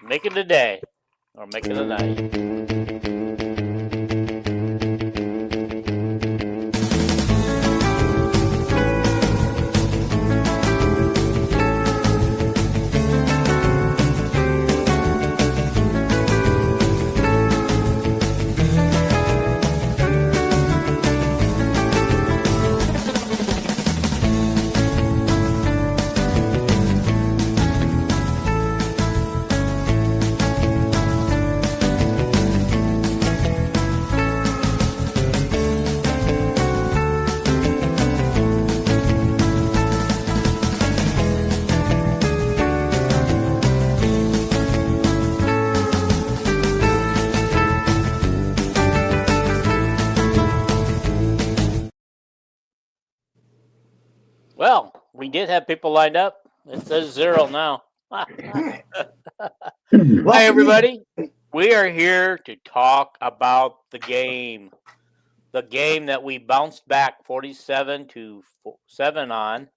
making the day or making the night. Well, we did have people lined up. It says 0 now. Hi, everybody. We are here to talk about the game. The game that we bounced back 47-7 on.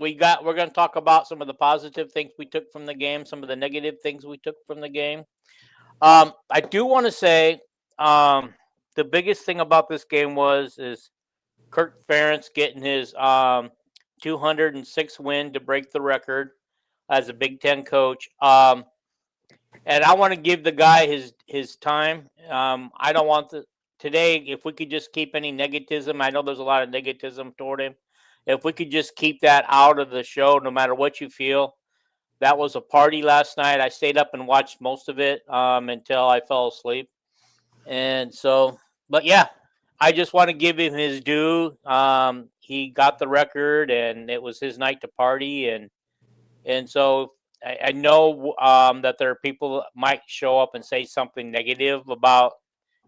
We're going to talk about some of the positive things we took from the game, some of the negative things we took from the game. I do want to say the biggest thing about this game is Kirk Ferentz getting his 206 win to break the record as a Big Ten coach. And I want to give the guy his time. I don't want today, if we could just keep any negativism, I know there's a lot of negativism toward him. If we could just keep that out of the show, no matter what you feel. That was a party last night. I stayed up and watched most of it until I fell asleep. And so, but yeah, I just want to give him his due. He got the record, and it was his night to party. And so I know that there are people that might show up and say something negative about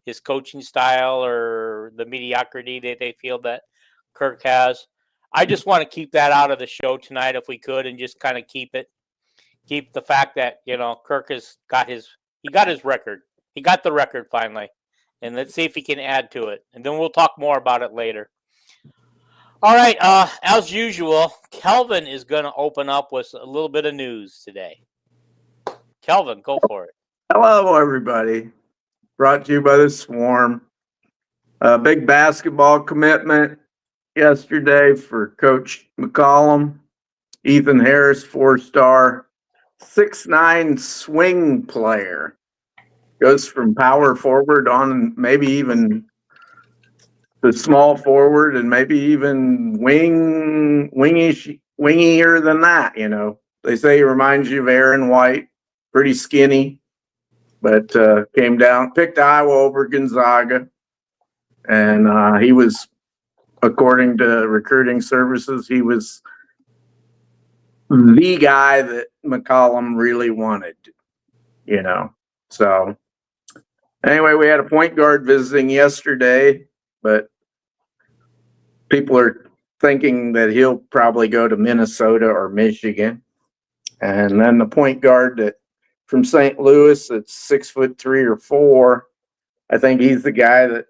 his coaching style or the mediocrity that they feel that Kirk has. I just want to keep that out of the show tonight if we could, and just kind of keep the fact that, Kirk got his record. He got the record finally. And let's see if he can add to it. And then we'll talk more about it later. All right. As usual, Kelvin is going to open up with a little bit of news today. Kelvin, go for it. Hello, everybody. Brought to you by the Swarm. A big basketball commitment yesterday for Coach McCollum. Ethan Harris, 4-star, 6'9" swing player. Goes from power forward on maybe even the small forward and maybe even wingier than that, They say he reminds you of Aaron White, pretty skinny, but came down, picked Iowa over Gonzaga. And he was, according to recruiting services, he was the guy that McCollum really wanted, So anyway, we had a point guard visiting yesterday, but people are thinking that he'll probably go to Minnesota or Michigan. And then the point guard from St. Louis, that's 6'3" or 4. I think he's the guy that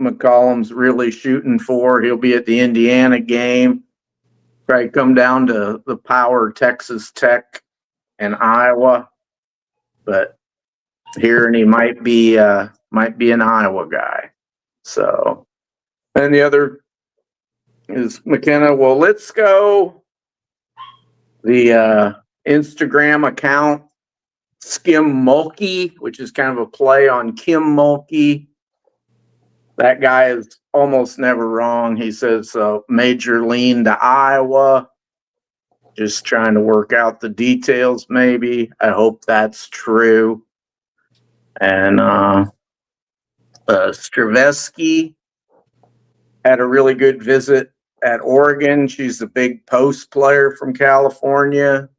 McCollum's really shooting for. He'll be at the Indiana game. Probably come down to the power Texas Tech and Iowa, but here and he might be an Iowa guy. So, and the other is McKenna Wolitsko, the Instagram account Skim Mulkey, which is kind of a play on Kim Mulkey. That guy is almost never wrong. He says major lean to Iowa. Just trying to work out the details, maybe. I hope that's true. And Stravesky had a really good visit at Oregon. She's a big post player from California.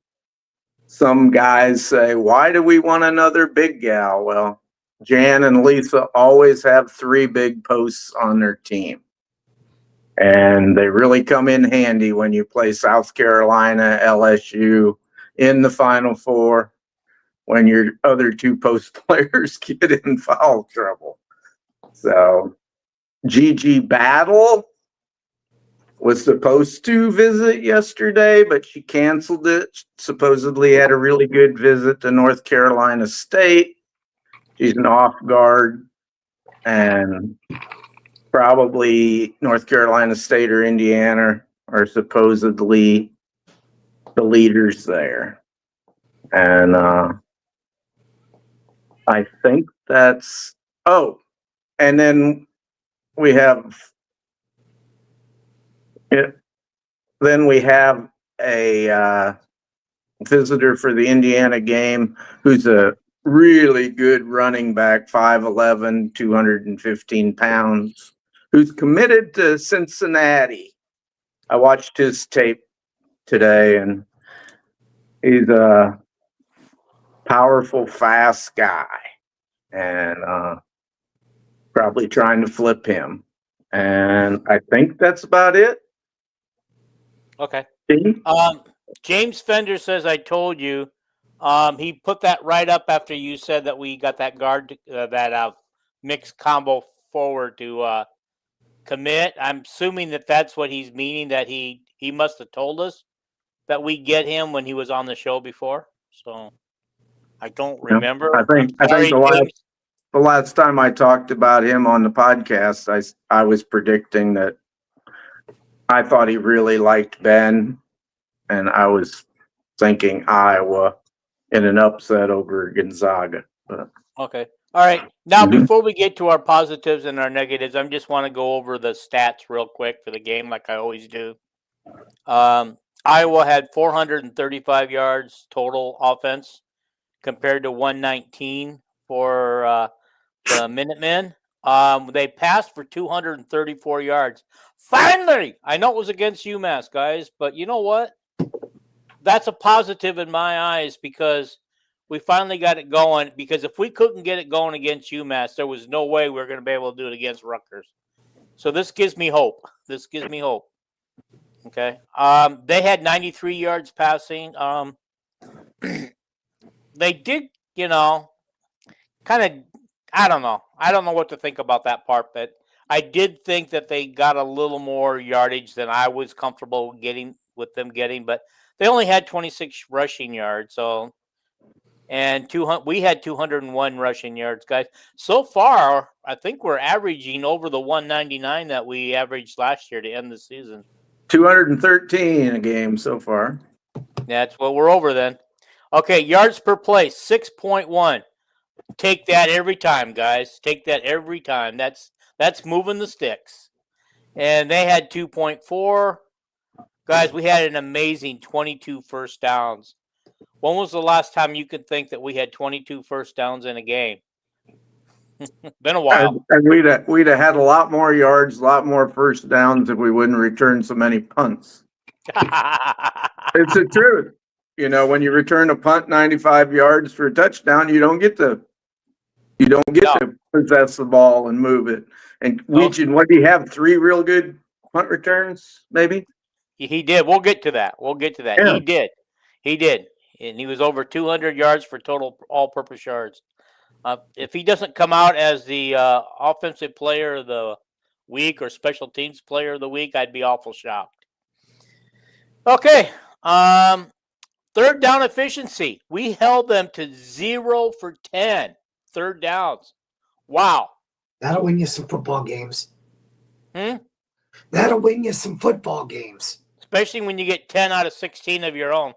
Some guys say, why do we want another big gal? Well, Jan and Lisa always have 3 big posts on their team. And they really come in handy when you play South Carolina, LSU in the Final Four, when your other 2 post players get in foul trouble. So Gigi Battle was supposed to visit yesterday, but she canceled it. Supposedly had a really good visit to North Carolina State. She's an off guard, and probably North Carolina State or Indiana are supposedly the leaders there. And I think that's, and then we have a visitor for the Indiana game who's a really good running back, 5'11", 215 pounds, who's committed to Cincinnati. I watched his tape today, and he's a powerful, fast guy, and probably trying to flip him. And I think that's about it. Okay. James Fender says, I told you. He put that right up after you said that we got that guard, that mixed combo forward to commit. I'm assuming that that's what he's meaning, that he must have told us that we get him when he was on the show before. So I don't remember. I think the last time I talked about him on the podcast, I was predicting that I thought he really liked Ben, and I was thinking Iowa in an upset over Gonzaga. But. Okay. All right. Now, before we get to our positives and our negatives, I just want to go over the stats real quick for the game, like I always do. Iowa had 435 yards total offense compared to 119 for the Minutemen. They passed for 234 yards. Finally, I know it was against UMass, guys, but you know what? That's a positive in my eyes because we finally got it going. Because if we couldn't get it going against UMass, there was no way we were going to be able to do it against Rutgers. So this gives me hope. Okay. They had 93 yards passing. They did, kind of, I don't know. I don't know what to think about that part, but I did think that they got a little more yardage than I was comfortable getting, but they only had 26 rushing yards. So, and we had 201 rushing yards, guys. So far, I think we're averaging over the 199 that we averaged last year to end the season. 213 a game so far. That's what we're over then. Okay, yards per play, 6.1. Take that every time, guys. Take that every time. That's moving the sticks. And they had 2.4. Guys, we had an amazing 22 first downs. When was the last time you could think that we had 22 first downs in a game? Been a while. And we'd have had a lot more yards, a lot more first downs if we wouldn't return so many punts. It's the truth. When you return a punt 95 yards for a touchdown, you don't get to possess the ball and move it. And Weechen, what do you have? 3 real good punt returns, maybe? He did. We'll get to that. Yeah. He did. And he was over 200 yards for total all-purpose yards. If he doesn't come out as the offensive player of the week or special teams player of the week, I'd be awful shocked. Okay. Third down efficiency. We held them to 0 for 10 third downs. Wow. That'll win you some football games. That'll win you some football games. Especially when you get 10 out of 16 of your own.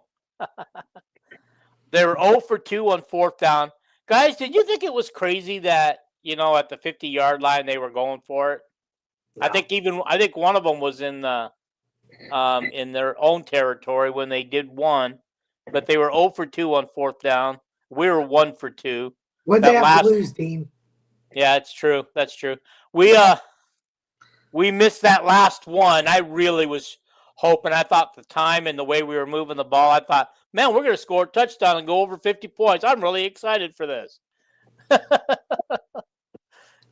They were 0 for 2 on fourth down. Guys, did you think it was crazy that, at the 50-yard line they were going for it? Yeah. I think one of them was in the in their own territory when they did one, but they were 0 for 2 on fourth down. We were 1 for 2. What'd they have to lose, Dean? Yeah, that's true. We missed that last one. I really was hoping. I thought the time and the way we were moving the ball, I thought, man, we're going to score a touchdown and go over 50 points. I'm really excited for this.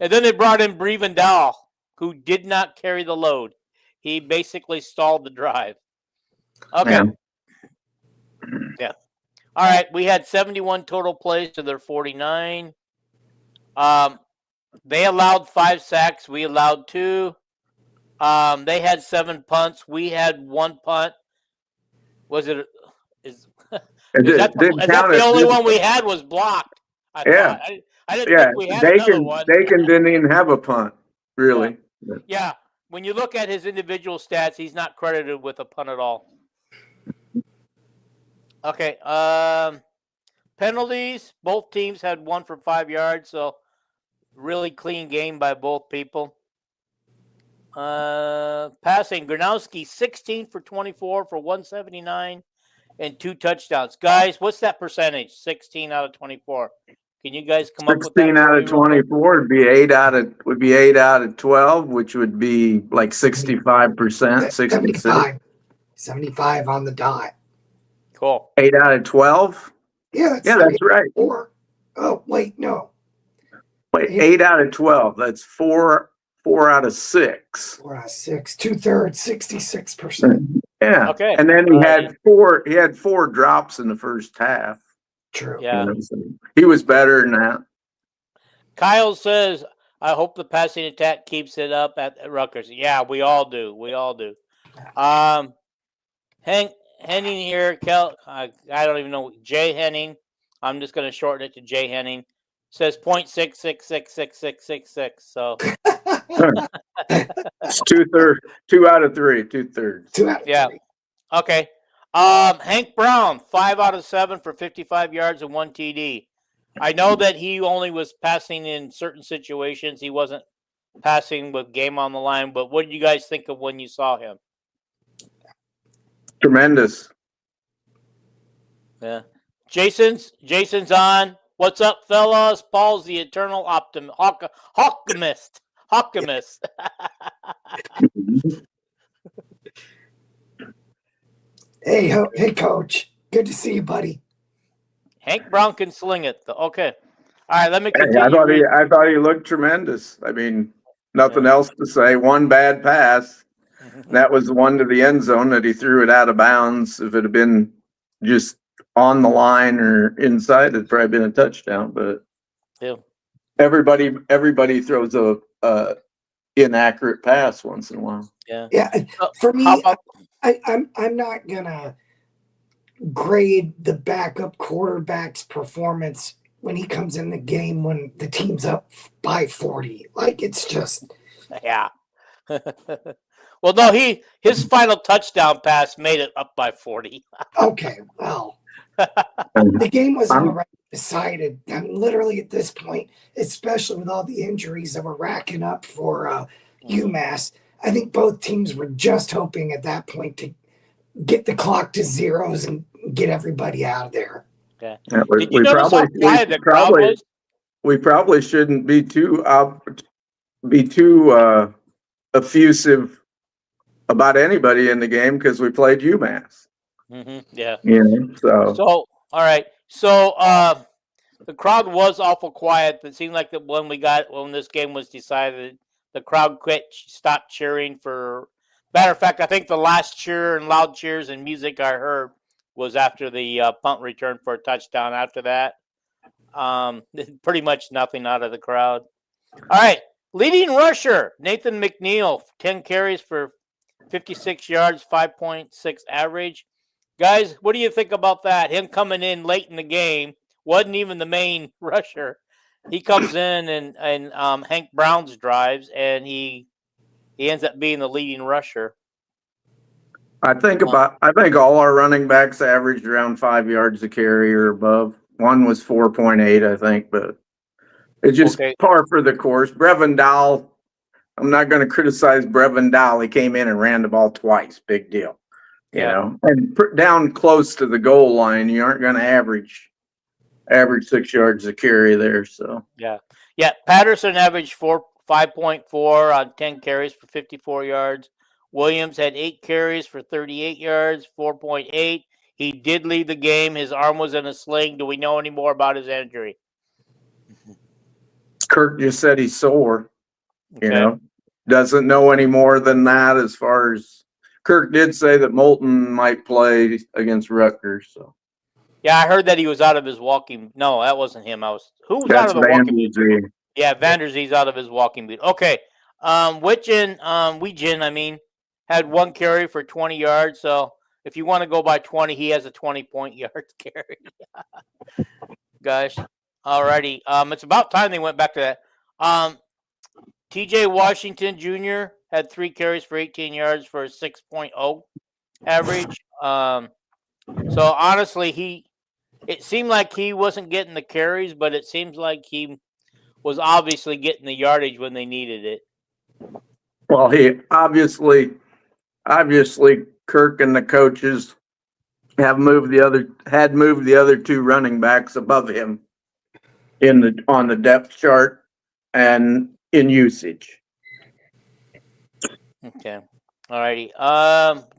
And then they brought in Brevendal, who did not carry the load. He basically stalled the drive. Okay. Yeah. All right. We had 71 total plays to their 49. They allowed 5 sacks. We allowed 2. They had 7 punts. We had 1 punt. Was it? Is that the only one we had was blocked? I thought. I didn't think we had another one. Dakin didn't even have a punt, really. Yeah. When you look at his individual stats, he's not credited with a punt at all. Okay. Penalties. Both teams had 1 for 5 yards, so really clean game by both people. Passing. Gronowski 16 for 24 for 179 and 2 touchdowns. Guys, what's that percentage? 16 out of 24. Can you guys come up with that? 16 out of 24 would be 8 out of 12, which would be like 65%, 66. 75 on the dot. Cool. 8 out of 12? Yeah, that's right. 4. Oh, wait, no. Wait, 8 out of 12. That's 4 out of 6. 4 out of 6. 2/3, 66%. Yeah. Okay. And then he had 4 drops in the first half. True. Yeah. He was better than that. Kyle says, I hope the passing attack keeps it up at Rutgers. Yeah, we all do. We all do. Henning here, I don't even know. Jay Henning. I'm just going to shorten it to Jay Henning. Says 0.66666666. So it's 2/3, 2 out of 3, 2/3. 2 out of 3. Okay. Hank Brown, 5 out of 7 for 55 yards and 1 TD. I know that he only was passing in certain situations. He wasn't passing with game on the line, but what did you guys think of when you saw him? Tremendous. Yeah. Jason's on. What's up, fellas? Paul's the eternal Hawkeyes. Hey, Coach. Good to see you, buddy. Hank Brown can sling it. Okay. All right, let me continue. I thought he looked tremendous. I mean, nothing else to say. One bad pass. That was the one to the end zone that he threw it out of bounds. If it had been just on the line or inside, it'd probably been a touchdown. But everybody throws a inaccurate pass once in a while. Yeah. For me, I'm not gonna grade the backup quarterback's performance when he comes in the game when the team's up by 40. Like, it's just Well, no, his final touchdown pass made it up by 40. Okay, well, the game was already decided. I mean, literally at this point, especially with all the injuries that were racking up for UMass, I think both teams were just hoping at that point to get the clock to zeros and get everybody out of there. Yeah. Did you notice how quiet the crowd was? We probably shouldn't be too effusive about anybody in the game because we played UMass. Yeah. So all right. So the crowd was awful quiet. It seemed like that when this game was decided, the crowd stopped cheering for. Matter of fact, I think the last cheer and loud cheers and music I heard was after the punt return for a touchdown. After that, pretty much nothing out of the crowd. All right. Leading rusher, Nathan McNeil, 10 carries for 56 yards, 5.6 average. Guys, what do you think about that? Him coming in late in the game, wasn't even the main rusher. He comes in and Hank Brown's drives, and he ends up being the leading rusher. I think all our running backs averaged around 5 yards a carry or above. One was 4.8, I think, but it's just par for the course. Brevin Dahl, I'm not going to criticize Brevin Dahl. He came in and ran the ball twice. Big deal. You know, and down close to the goal line, you aren't going to average 6 yards a carry there. So yeah. Patterson averaged 5.4 on 10 carries for 54 yards. Williams had 8 carries for 38 yards, 4.8. He did leave the game. His arm was in a sling. Do we know any more about his injury? Kirk just said he's sore. You know, doesn't know any more than that as far as. Kirk did say that Moulton might play against Rutgers. So, yeah, I heard that he was out of his walking. No, that wasn't him. Who was out of the walking boot? Yeah, Vanderzee's out of his walking boot. Okay, Weegen, I mean, had 1 carry for 20 yards. So if you want to go by 20, he has a 20-point yards carry. Gosh. Alrighty. It's about time they went back to that. TJ Washington Jr. had 3 carries for 18 yards for a 6.0 average. So honestly, it seemed like he wasn't getting the carries, but it seems like he was obviously getting the yardage when they needed it. Well, he obviously Kirk and the coaches had moved the other 2 running backs above him on the depth chart and in usage. Okay. Alrighty.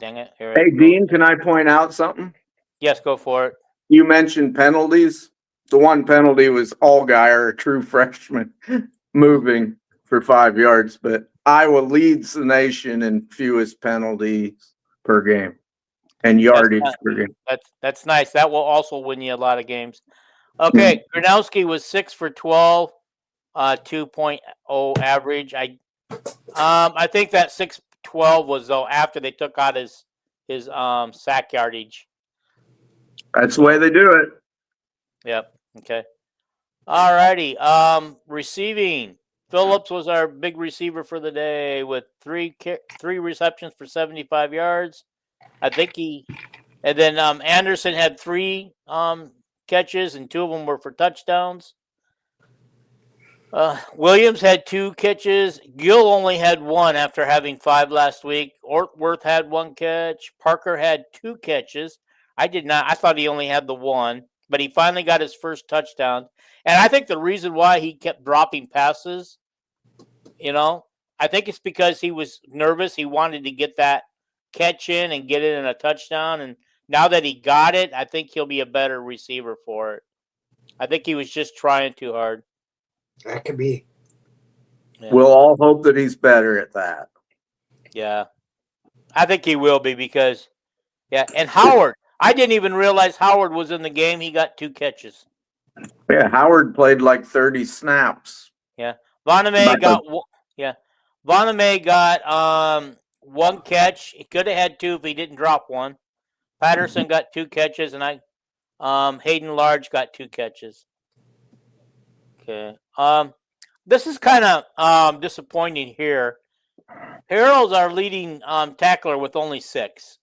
Dang it. Here Hey, Dean, can I point out something? Yes, go for it. You mentioned penalties. The one penalty was Allgaier, a true freshman, moving for 5 yards, but Iowa leads the nation in fewest penalties per game and yardage per game. That's nice. That will also win you a lot of games. Okay, Gronowski was 6 for 12, 2.0 average. I think that 6-12 was though after they took out his sack yardage. That's the way they do it. Yep. Okay. All righty. Receiving. Phillips was our big receiver for the day with 3 receptions for 75 yards. I think and then Anderson had 3 catches and 2 of them were for touchdowns. Williams had 2 catches. Gill only had 1 after having 5 last week. Ortworth had 1 catch. Parker had 2 catches. I did not. I thought he only had the 1, but he finally got his first touchdown. And I think the reason why he kept dropping passes, I think it's because he was nervous. He wanted to get that catch in and get it in a touchdown. And now that he got it, I think he'll be a better receiver for it. I think he was just trying too hard. That could be. Yeah. We'll all hope that he's better at that. Yeah. I think he will be because, and Howard. I didn't even realize Howard was in the game. He got 2 catches. Yeah, Howard played like 30 snaps. Yeah. Vonnegut got 1 catch. He could have had 2 if he didn't drop 1. Patterson got 2 catches, and Hayden Large got 2 catches. Okay. This is kind of disappointing here. Harrell's our leading tackler with only 6.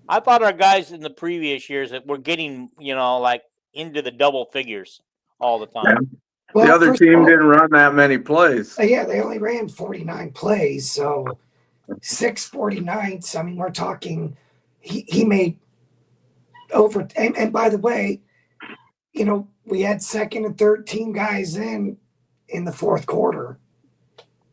I thought our guys in the previous years that were getting, like into the double figures all the time. Yeah. Well, the other team didn't run that many plays. Yeah, they only ran 49 plays, so 6 49s. I mean, we're talking. He made over. And by the way, we had second and third team guys in the fourth quarter.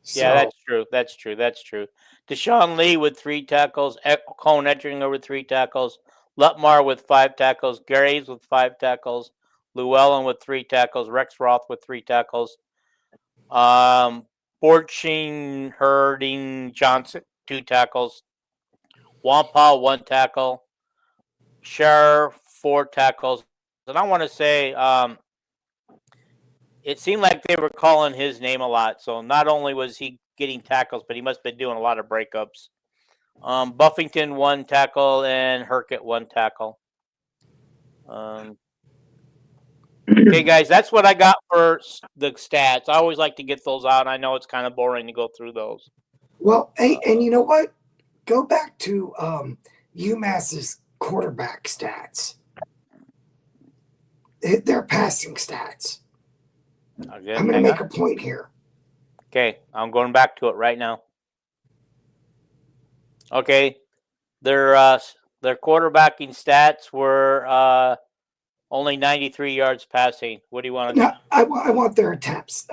So, yeah, that's true. That's true. Deshaun Lee with 3 tackles. Cone Ettinger with 3 tackles. Lutmar with 5 tackles. Graves with 5 tackles. Llewellyn with 3 tackles. Rex Roth with 3 tackles. Borching, Herding, Johnson, 2 tackles. Wampa, 1 tackle. Scherer, 4 tackles. And I want to say it seemed like they were calling his name a lot. So not only was he getting tackles, but he must have been doing a lot of breakups. Buffington, 1 tackle, and Herkett, 1 tackle. Okay, guys, that's what I got for the stats. I always like to get those out. I know it's kind of boring to go through those. Well, and you know what? Go back to UMass's quarterback stats. Their passing stats. Okay, I'm going to make a point here. Okay, I'm going back to it right now. Okay, their quarterbacking stats were only 93 yards passing. What do you want to do? I want their attempts,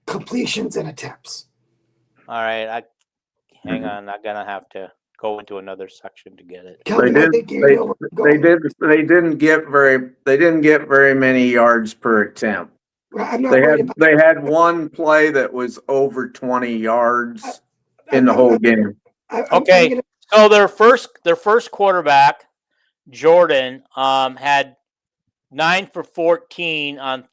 completions and attempts. All right, hang on. I'm gonna have to go into another section to get it. They didn't get very many yards per attempt. I'm not worried about they had 1 play that was over 20 yards in the whole game. Okay, so their first quarterback, Jordan, had 9 for 14 on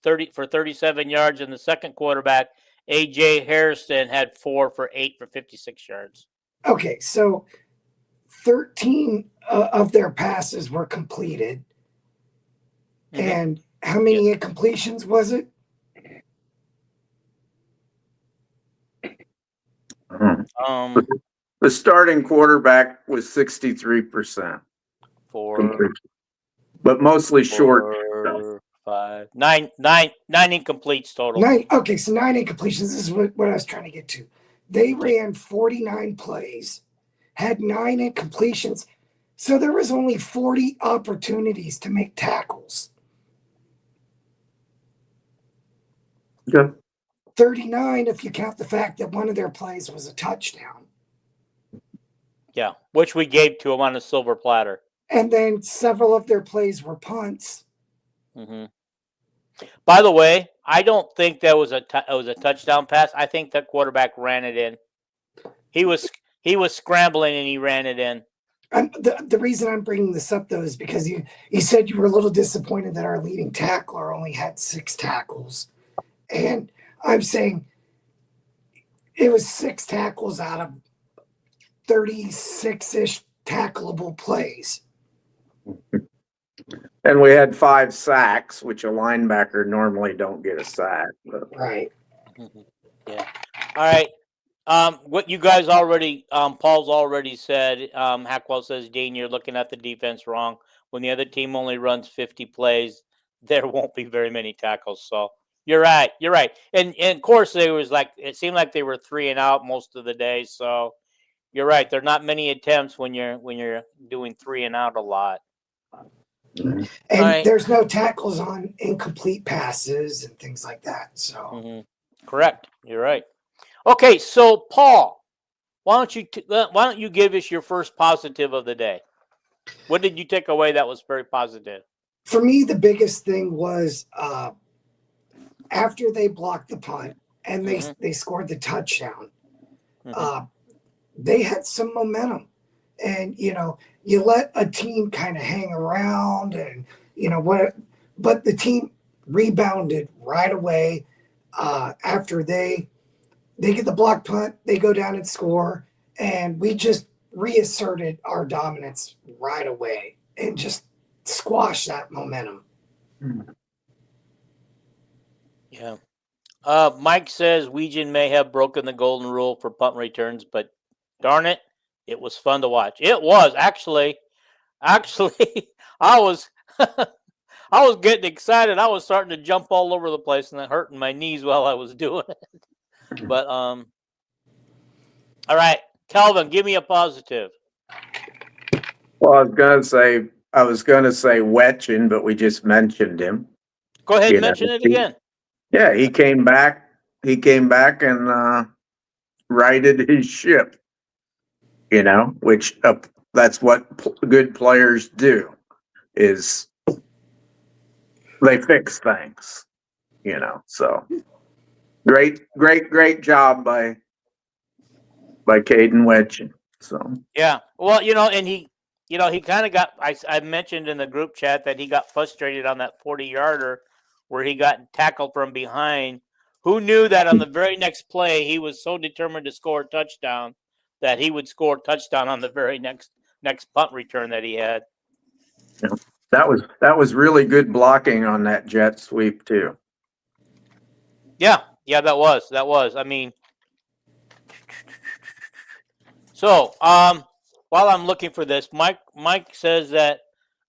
37 yards, and the second quarterback, A.J. Harrison had 4 for 8 for 56 yards. Okay, so 13 of their passes were completed. Mhm. And how many incompletions was it? The starting quarterback was 63%, Four, but mostly short. 4, 5, 9 incompletes total. 9. Okay, so 9 incompletions. This is what I was trying to get to. They ran 49 plays, had 9 incompletions. So there was only 40 opportunities to make tackles. Okay. 39 if you count the fact that one of their plays was a touchdown. Yeah, which we gave to them on a silver platter. And then several of their plays were punts. Mm-hmm. By the way, I don't think that was a touchdown pass. I think that quarterback ran it in. He was scrambling and he ran it in. The reason I'm bringing this up, though, is because you said you were a little disappointed that our leading tackler only had 6 tackles. And I'm saying it was 6 tackles out of 36-ish tackleable plays. And we had 5 sacks, which a linebacker normally don't get a sack. But. Right. Yeah. All right. What you guys already, Paul's already said, Hackwell says, Dean, you're looking at the defense wrong. When the other team only runs 50 plays, there won't be very many tackles. So you're right. You're right. And of course, it seemed like they were 3 and out most of the day. So you're right. There are not many attempts when you're doing 3 and out a lot. And right. There's no tackles on incomplete passes and things like that. So Correct. You're right. Okay, so Paul, why don't you give us your first positive of the day? What did you take away that was very positive? For me, the biggest thing was after they blocked the punt and they scored the touchdown, they had some momentum. And, you let a team kind of hang around and, but the team rebounded right away after they get the block punt, they go down and score, and we just reasserted our dominance right away and just squashed that momentum. Yeah. Mike says Weegan may have broken the golden rule for punt returns, but darn it, it was fun to watch. It was actually, I was I was getting excited. I was starting to jump all over the place and hurting my knees while I was doing it. But all right, Calvin, give me a positive. Well, I was gonna say Wetchin, but we just mentioned him. Go ahead and mention it again. Yeah, he came back. He came back and righted his ship. Which that's what good players do, is they fix things. So great job by Caden Wetchin. So yeah, well, and he kind of got. I mentioned in the group chat that he got frustrated on that 40-yarder where he got tackled from behind. Who knew that on the very next play he was so determined to score a touchdown that he would score a touchdown on the very next punt return that he had. Yeah, that was really good blocking on that jet sweep too. Yeah, that was. I mean, so while I'm looking for this, Mike says that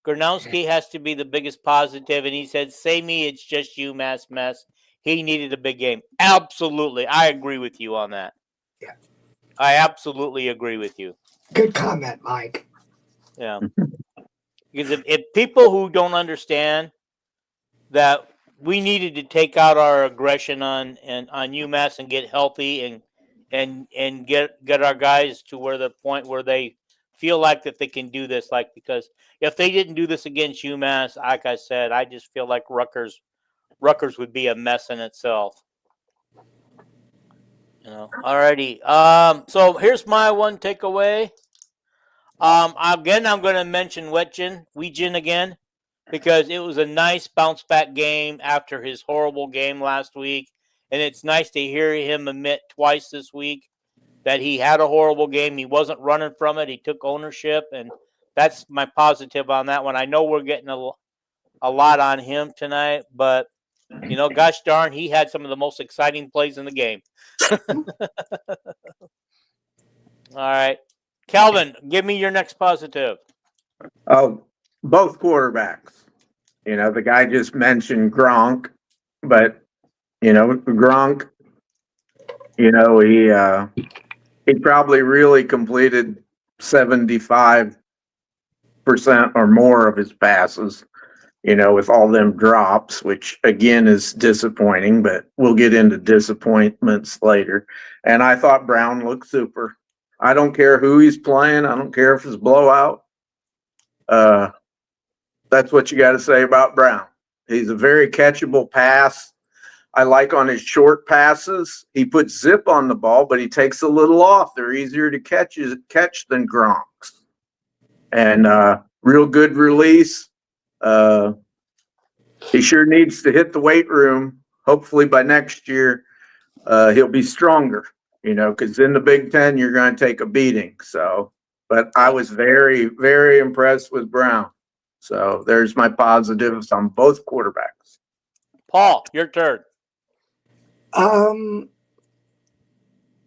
Gronowski has to be the biggest positive, and he said, "Say me, it's just UMass mess. He needed a big game." Absolutely, I agree with you on that. Yeah, I absolutely agree with you. Good comment, Mike. Yeah, because if people who don't understand that we needed to take out our aggression on UMass and get healthy and get our guys to where the point where they feel like that they can do this, because if they didn't do this against UMass, like I said, I just feel like Rutgers would be a mess in itself. Alrighty. So here's my one takeaway. Again, I'm going to mention Weegan again, because it was a nice bounce back game after his horrible game last week, and it's nice to hear him admit twice this week that he had a horrible game. He wasn't running from it. He took ownership, and that's my positive on that one. I know we're getting a lot on him tonight, but, gosh darn, he had some of the most exciting plays in the game. All right. Calvin, give me your next positive. Oh, both quarterbacks. The guy just mentioned Gronk, but Gronk, he probably really completed 75% or more of his passes, with all them drops, which again is disappointing, but we'll get into disappointments later. And I thought Brown looked super. I don't care who he's playing. I don't care if it's blowout. That's what you got to say about Brown. He's a very catchable pass. I like on his short passes, he puts zip on the ball, but he takes a little off. They're easier to catch than Gronk's. And real good release. He sure needs to hit the weight room. Hopefully by next year, he'll be stronger, because in the Big Ten, you're going to take a beating. So, but I was very, very impressed with Brown. So there's my positives on both quarterbacks. Paul, your turn.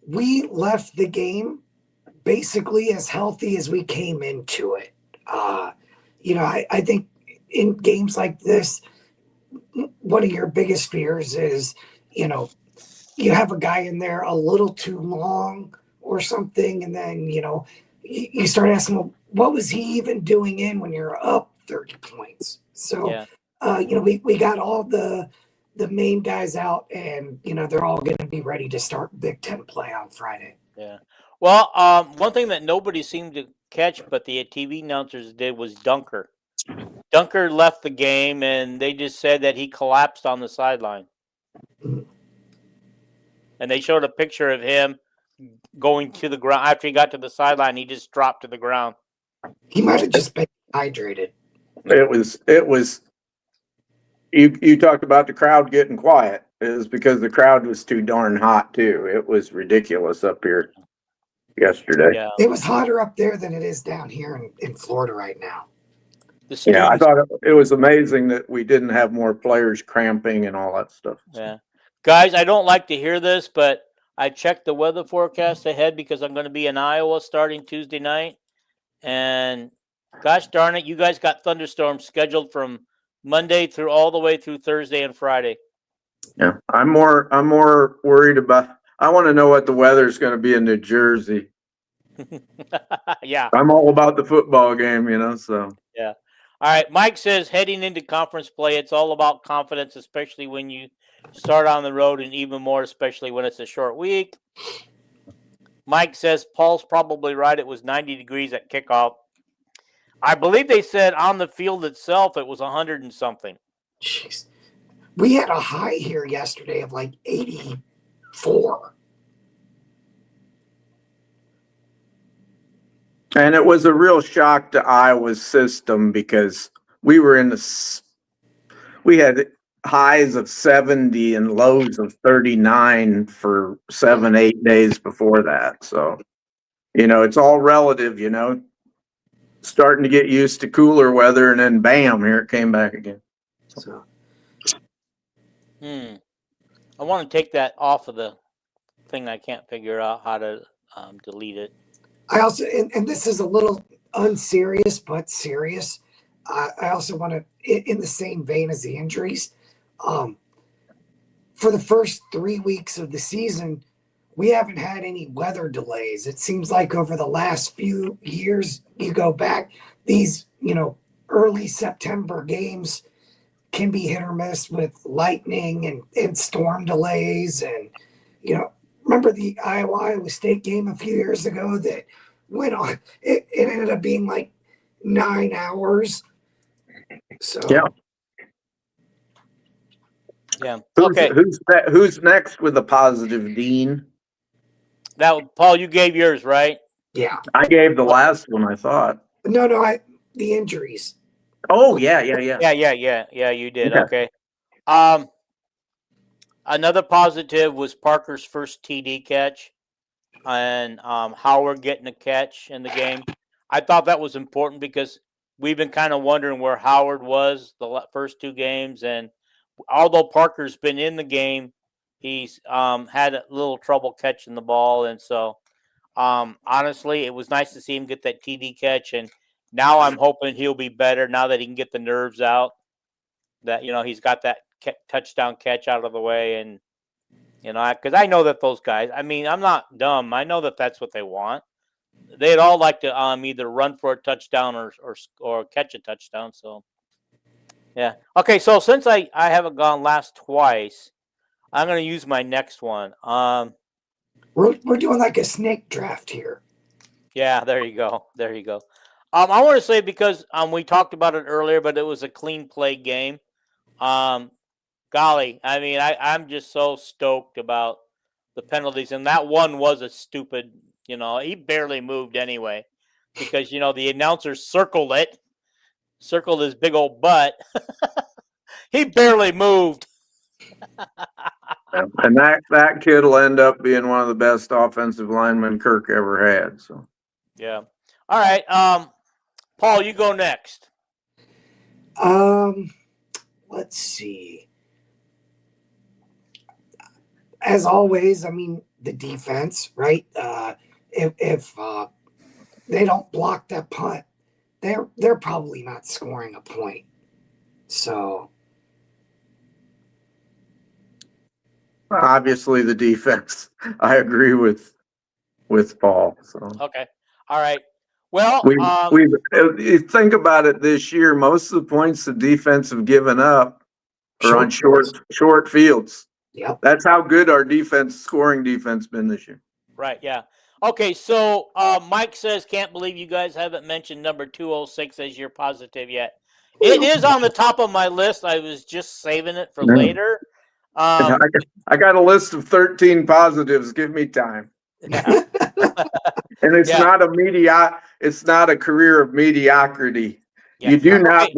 We left the game basically as healthy as we came into it. I think in games like this, one of your biggest fears is, you have a guy in there a little too long or something, and then, you start asking, well, what was he even doing in when you're up 30 points? So, Yeah. We got all the main guys out, and, they're all going to be ready to start Big Ten play on Friday. Yeah. Well, one thing that nobody seemed to catch, but the TV announcers did, was Dunker. Dunker left the game, and they just said that he collapsed on the sideline. And they showed a picture of him going to the ground. After he got to the sideline, he just dropped to the ground. He might have just been hydrated. It was. You talked about the crowd getting quiet. It was because the crowd was too darn hot too. It was ridiculous up here yesterday. Yeah. It was hotter up there than it is down here in Florida right now. Yeah, I thought it was amazing that we didn't have more players cramping and all that stuff. Yeah. Guys, I don't like to hear this, but I checked the weather forecast ahead because I'm going to be in Iowa starting Tuesday night. And gosh darn it, you guys got thunderstorms scheduled from Monday through all the way through Thursday and Friday. Yeah, I'm more worried about. I want to know what the weather's going to be in New Jersey. Yeah. I'm all about the football game, so. Yeah. All right. Mike says heading into conference play, it's all about confidence, especially when you start on the road, and even more, especially when it's a short week. Mike says Paul's probably right. It was 90 degrees at kickoff. I believe they said on the field itself it was 100 and something. Jeez. We had a high here yesterday of like 84. And it was a real shock to Iowa's system because we had highs of 70 and lows of 39 for 7-8 days before that. So, it's all relative, starting to get used to cooler weather, and then bam, here it came back again. So. I want to take that off of the thing. I can't figure out how to delete it. I also, and this is a little unserious, but serious. I also want to, in the same vein as the injuries, for the first 3 weeks of the season, we haven't had any weather delays. It seems like over the last few years, you go back, these, early September games can be hit or miss with lightning and storm delays. And, remember the Iowa State game a few years ago that went on? It ended up being like 9 hours. So yeah. Okay. Who's next with a positive, Dean? Paul, you gave yours, right? Yeah. I gave the last one, I thought. No, the injuries. Oh, yeah. Yeah, you did. Okay. Okay. Another positive was Parker's first TD catch, and Howard getting a catch in the game. I thought that was important because we've been kind of wondering where Howard was the first 2 games, and although Parker's been in the game, he's had a little trouble catching the ball, and so honestly, it was nice to see him get that TD catch, and now I'm hoping he'll be better now that he can get the nerves out. That he's got that touchdown catch out of the way, and because I know that those guys. I mean, I'm not dumb. I know that that's what they want. They'd all like to either run for a touchdown or catch a touchdown. So, yeah. Okay, so since I haven't gone last twice, I'm going to use my next one. We're doing like a snake draft here. Yeah, there you go. There you go. I want to say because we talked about it earlier, but it was a clean play game. Golly, I mean, I'm just so stoked about the penalties, and that one was a stupid. He barely moved anyway, because the announcer circled his big old butt. He barely moved. And that kid will end up being one of the best offensive linemen Kirk ever had. So Yeah. All right. Paul, you go next. Let's see. As always, I mean, the defense, right? If they don't block that punt, they're probably not scoring a point. So obviously the defense. I agree with Paul. So Okay. All right. Well, you think about it this year, most of the points the defense have given up are on short fields. Yep. That's how good our scoring defense been this year. Right, yeah. Okay, so Mike says, can't believe you guys haven't mentioned number 206 as your positive yet. It is on the top of my list. I was just saving it for later. I got a list of 13 positives. Give me time. Yeah. And it's not a career of mediocrity. Yeah. You do not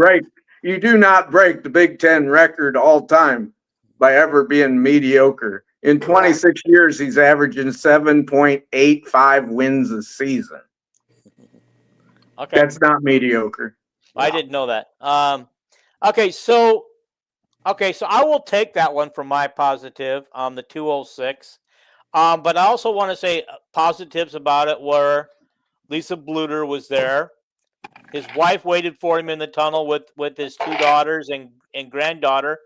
break the Big Ten record all time by ever being mediocre. In 26 years, he's averaging 7.85 wins a season. Okay. That's not mediocre. I didn't know that. Okay, so I will take that one for my positive, the 206. But I also want to say positives about it were Lisa Bluter was there. His wife waited for him in the tunnel with his 2 daughters and granddaughter.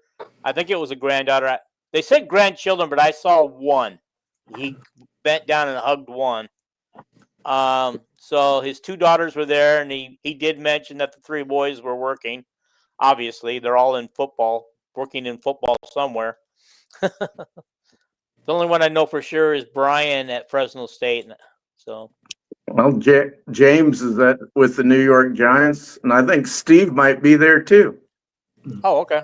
I think it was a granddaughter. They said grandchildren, but I saw one. He bent down and hugged one. So his 2 daughters were there, and he did mention that the 3 boys were working. Obviously, they're all working in football somewhere. The only one I know for sure is Brian at Fresno State. So, well, James is with the New York Giants, and I think Steve might be there too. Oh, okay.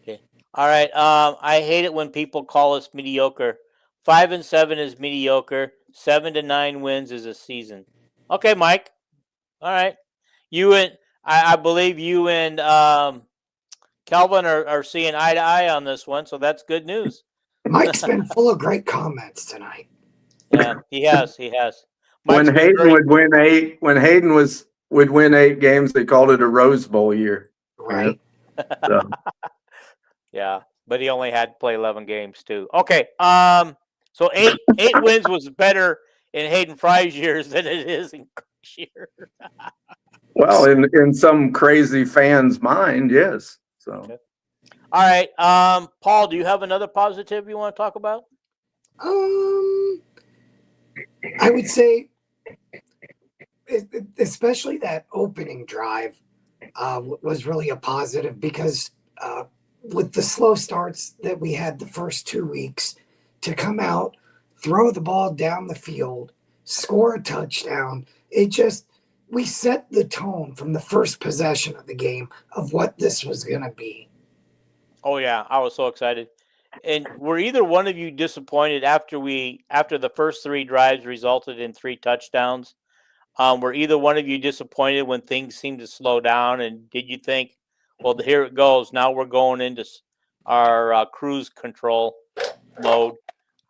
Okay. All right. I hate it when people call us mediocre. 5-7 is mediocre. 7 to 9 wins is a season. Okay, Mike. All right. I believe you and Calvin are seeing eye to eye on this one, so that's good news. Mike's been full of great comments tonight. Yeah, he has. When Hayden would win 8 games, they called it a Rose Bowl year. Right. So. Yeah, but he only had to play 11 games too. Okay, so 8 wins was better in Hayden Fry's years than it is in Kirk's year. Well, in some crazy fan's mind, yes. So, okay. All right, Paul, do you have another positive you want to talk about? I would say, especially that opening drive, was really a positive because with the slow starts that we had the first 2 weeks, to come out, throw the ball down the field, score a touchdown, we set the tone from the first possession of the game of what this was going to be. Oh yeah, I was so excited. And were either one of you disappointed after the first 3 drives resulted in 3 touchdowns? Were either one of you disappointed when things seemed to slow down? And did you think, Well, here it goes. Now we're going into our cruise control mode.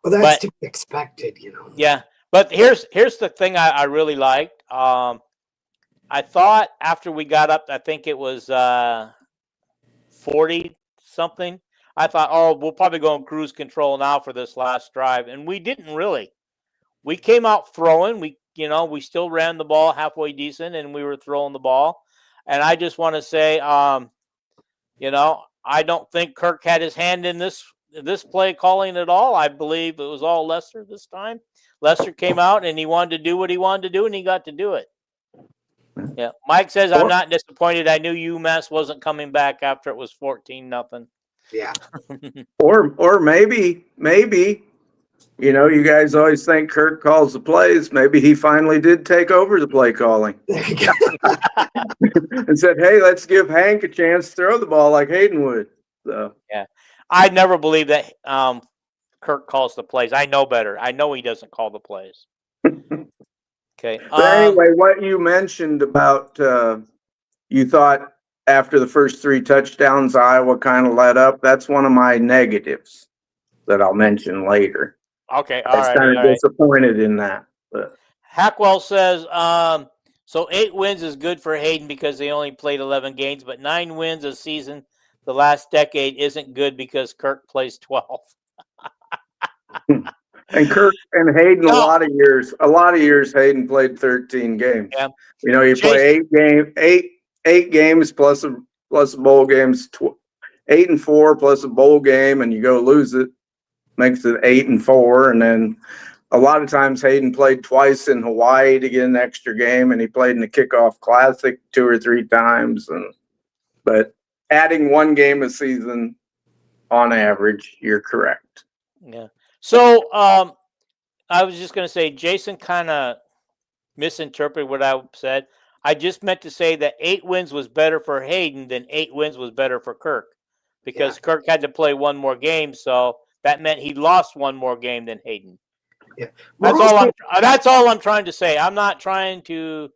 Well, that's to be expected, Yeah, but here's the thing I really liked. I thought after we got up, I think it was 40 something. I thought, oh, we'll probably go on cruise control now for this last drive, and we didn't really. We came out throwing. We still ran the ball halfway decent, and we were throwing the ball. And I just want to say, I don't think Kirk had his hand in this play calling at all. I believe it was all Lester this time. Lester came out and he wanted to do what he wanted to do, and he got to do it. Yeah, Mike says I'm not disappointed. I knew UMass wasn't coming back after it was 14-0. Yeah. Or maybe, you guys always think Kirk calls the plays. Maybe he finally did take over the play calling and said, "Hey, let's give Hank a chance to throw the ball like Hayden would." So yeah, I never believe that Kirk calls the plays. I know better. I know he doesn't call the plays. Okay. But anyway, what you mentioned about you thought after the first 3 touchdowns, Iowa kind of let up. That's one of my negatives that I'll mention later. Okay. I was kind of disappointed in that. But. Hackwell says, so 8 wins is good for Hayden because they only played 11 games, but 9 wins a season the last decade isn't good because Kirk plays 12. And Kirk and Hayden, a lot of years, Hayden played 13 games. Yeah. You play 8 games plus a bowl games, 8 and 4 plus a bowl game, and you go lose it, makes it 8 and 4. And then a lot of times Hayden played twice in Hawaii to get an extra game, and he played in the kickoff classic 2 or 3 times. But adding 1 game a season on average, you're correct. Yeah. So I was just going to say, Jason kind of misinterpreted what I said. I just meant to say that 8 wins was better for Hayden than 8 wins was better for Kirk, because Kirk had to play 1 more game, so that meant he lost 1 more game than Hayden. Yeah, that's all I'm trying to say. I'm not trying to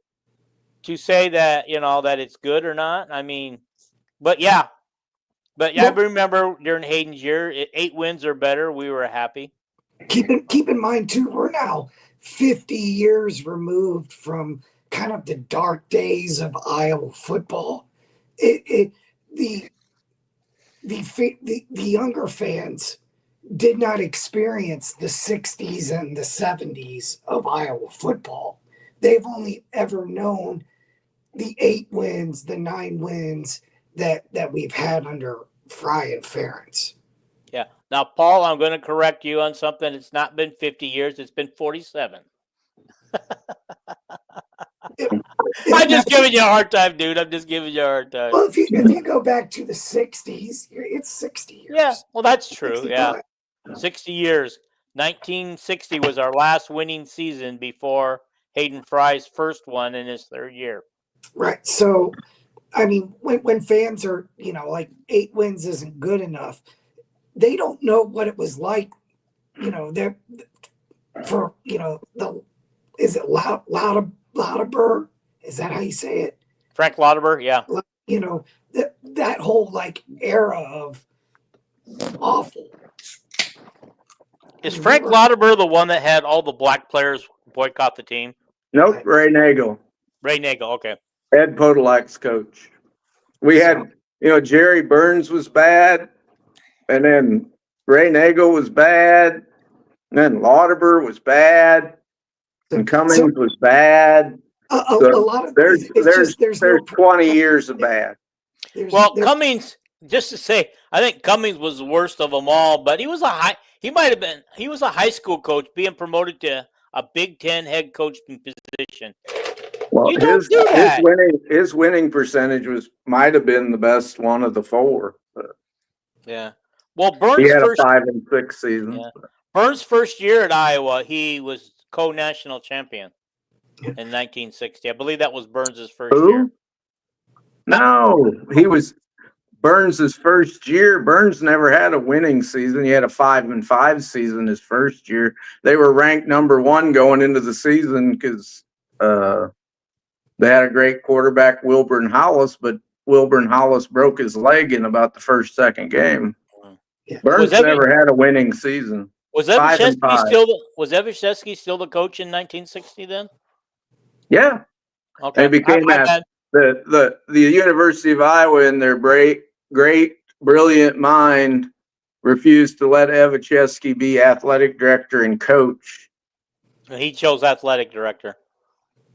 say that that it's good or not. I mean, but yeah. I remember during Hayden's year, 8 wins or better, we were happy. Keep in mind too, we're now 50 years removed from kind of the dark days of Iowa football. The younger fans did not experience the 60s and the 70s of Iowa football. They've only ever known the 8 wins, the 9 wins that we've had under Fry and Ferentz. Yeah. Now, Paul, I'm going to correct you on something. It's not been 50 years. It's been 47. I'm just giving you a hard time, dude. I'm just giving you a hard time. Well, if you go back to the 60s, it's 60 years. Yeah, well, that's true. Yeah. 60 years. 1960 was our last winning season before Hayden Fry's first one in his 3rd year. Right. So, I mean, when fans are, like 8 wins isn't good enough, they don't know what it was like, they're for, is it Lauterbur? Is that how you say it? Frank Lauterbur, yeah. That whole era of awful. Is Frank Lauterbur the one that had all the black players boycott the team? Nope, Ray Nagel. Ray Nagel, okay. Ed Podolak's coach. We had, Jerry Burns was bad, and then Ray Nagel was bad, and then Lauterbur was bad, and Cummings was bad. A lot of there's 20 years of bad. Cummings, just to say, I think Cummings was the worst of them all, but he was a high school coach being promoted to a Big Ten head coaching position. Well, his winning percentage might have been the best one of the 4. Yeah. Well, Burns he had a 5 and 6 season. Yeah. Burns' first year at Iowa, he was co-national champion in 1960. I believe that was Burns' first year. No, he was Burns' first year. Burns never had a winning season. He had a 5 and 5 season his first year. They were ranked number 1 going into the season because they had a great quarterback, Wilburn Hollis, but Wilburn Hollis broke his leg in about the second game. Yeah. Burns never had a winning season. Was 5-5. Evashevsky still the coach in 1960 then? Yeah. Okay. And it became the University of Iowa, in their great, brilliant mind, refused to let Evashevsky be athletic director and coach. He chose athletic director.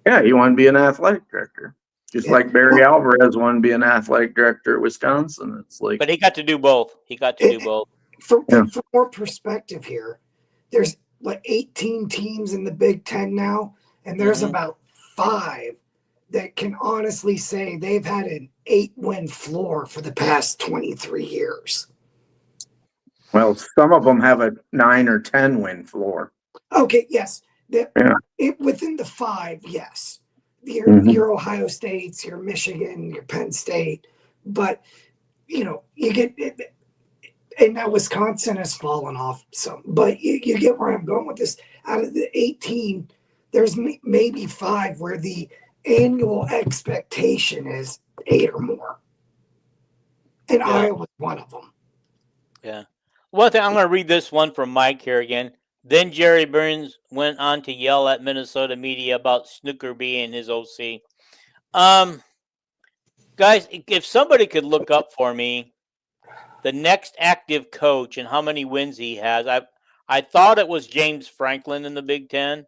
Yeah, he wanted to be an athletic director. Just like Barry Alvarez wanted to be an athletic director at Wisconsin. It's like, but he got to do both. For more perspective here, there's like 18 teams in the Big Ten now, and there's about 5 that can honestly say they've had an 8-win floor for the past 23 years. Well, some of them have a 9 or 10 win floor. Okay, yes. Within the 5, yes. Your Ohio States, your Michigan, your Penn State. But, you get it. And now Wisconsin has fallen off some. But you get where I'm going with this. Out of the 18, there's maybe 5 where the annual expectation is 8 or more. And Iowa's one of them. Yeah. One thing, I'm going to read this one from Mike here again. Then Jerry Burns went on to yell at Minnesota media about Snooker being his OC. Guys, if somebody could look up for me the next active coach and how many wins he has, I thought it was James Franklin in the Big Ten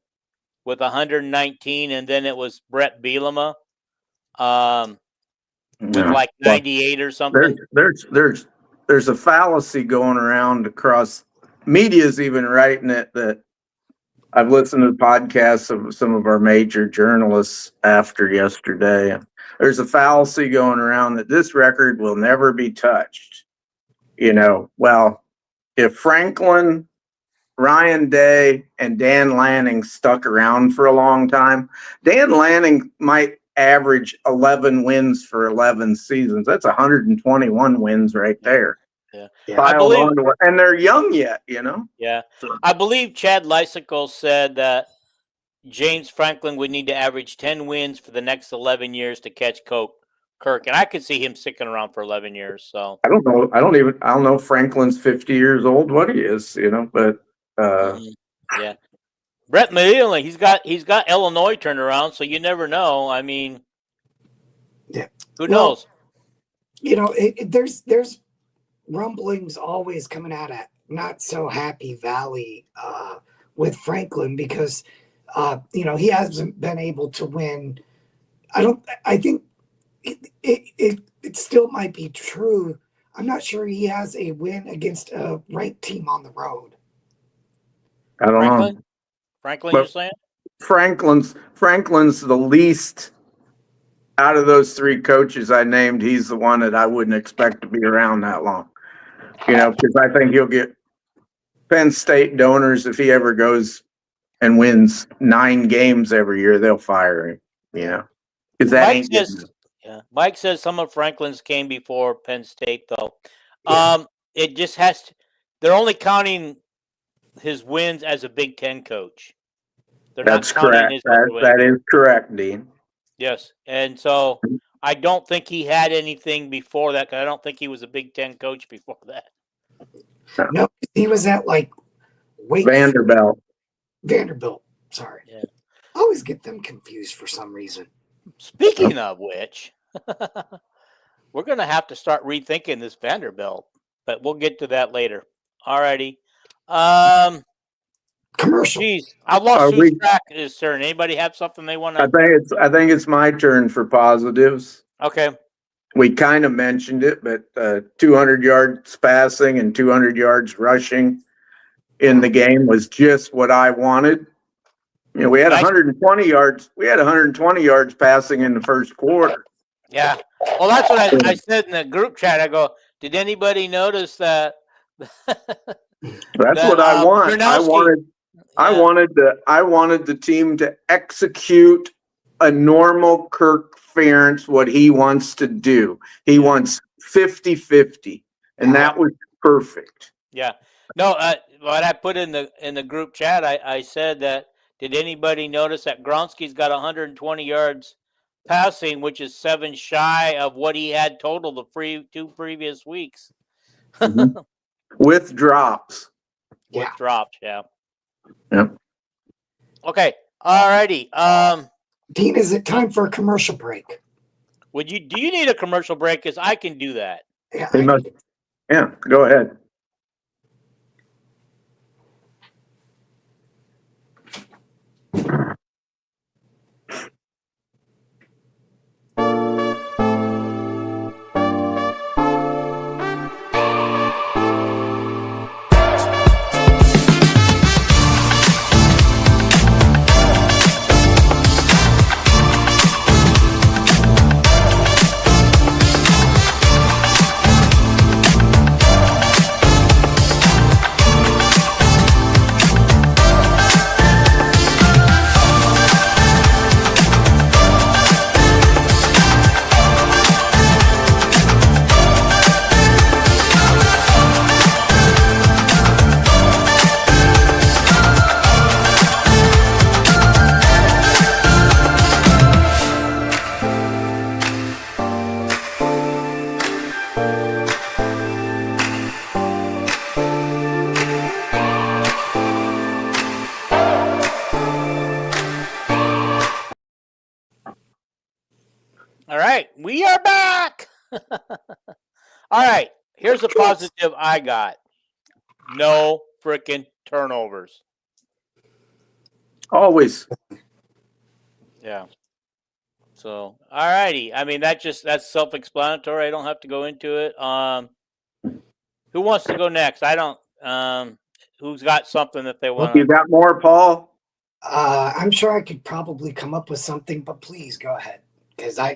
with 119, and then it was Brett Bielema with like 98 or something. There's a fallacy going around across media's even writing it, that I've listened to podcasts of some of our major journalists after yesterday. There's a fallacy going around that this record will never be touched. Well, if Franklin, Ryan Day, and Dan Lanning stuck around for a long time, Dan Lanning might average 11 wins for 11 seasons. That's 121 wins right there. Yeah. I believe, and they're young yet, Yeah. I believe Chad Lysicle said that James Franklin would need to average 10 wins for the next 11 years to catch Kirk. And I could see him sticking around for 11 years. So I don't know. I don't know if Franklin's 50 years old, what he is, but yeah. Brett Maile, he's got Illinois turned around, so you never know. I mean, who knows? There's rumblings always coming out at not so happy valley with Franklin because he hasn't been able to win. I think it still might be true. I'm not sure he has a win against a ranked team on the road. I don't know. Franklin, you're saying? Franklin's the least out of those 3 coaches I named. He's the one that I wouldn't expect to be around that long. Because I think he'll get Penn State donors if he ever goes and wins 9 games every year. They'll fire him. Because that Mike ain't says, Mike says some of Franklin's came before Penn State, though. It just has to. They're only counting his wins as a Big Ten coach. That's correct. That is correct, Dean. Yes, and so I don't think he had anything before that because I don't think he was a Big Ten coach before that. No, he was at Vanderbilt. Sorry. Yeah. I always get them confused for some reason. Speaking of which, we're going to have to start rethinking this Vanderbilt, but we'll get to that later. All righty. Commercial. Geez, I lost whose track is turn. Anybody have something they want to? I think it's my turn for positives. Okay. We kind of mentioned it, but 200 yards passing and 200 yards rushing in the game was just what I wanted. We had 120 yards. We had 120 yards passing in the first quarter. Yeah. Well, that's what I said in the group chat. I go, did anybody notice that? That's what I want. I wanted the team to execute a normal Kirk Ferentz, what he wants to do. He wants 50-50, and that was perfect. Yeah. No, what I put in the group chat, I said that, did anybody notice that Gronsky's got 120 yards passing, which is 7 shy of what he had total the 2 previous weeks. Mhm. With drops. With Yeah. drops, yeah. Yep. Okay. All righty. Dean, is it time for a commercial break? Do you need a commercial break? Because I can do that. Yeah. He must. Yeah, go ahead. All right. We are back. All right. Here's a positive I got. No freaking turnovers. Always. Yeah. So, all righty. I mean, that's self-explanatory. I don't have to go into it. Who wants to go next? I don't. Who's got something that they want You to? got more, Paul? I'm sure I could probably come up with something, but please go ahead. Because I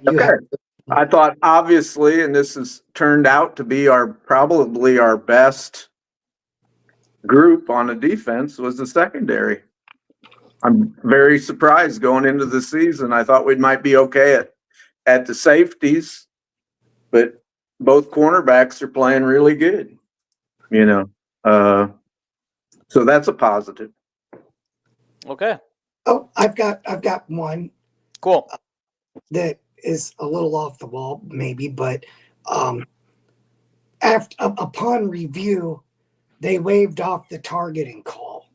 thought obviously, and this has turned out to be probably our best group on the defense was the secondary. I'm very surprised going into the season. I thought we might be okay at the safeties, but both cornerbacks are playing really good. So that's a positive. Okay. Oh, I've got one Cool. that is a little off the wall, maybe, but upon review, they waived off the targeting call.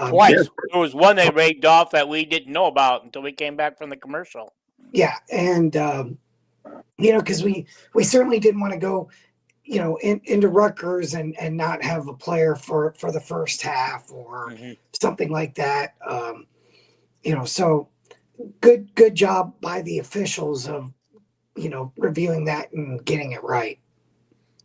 Twice. Yeah. There was one they raved off that we didn't know about until we came back from the commercial. Yeah, and because we certainly didn't want to go, into Rutgers and not have a player for the first half or something like that. So good job by the officials of reviewing that and getting it right.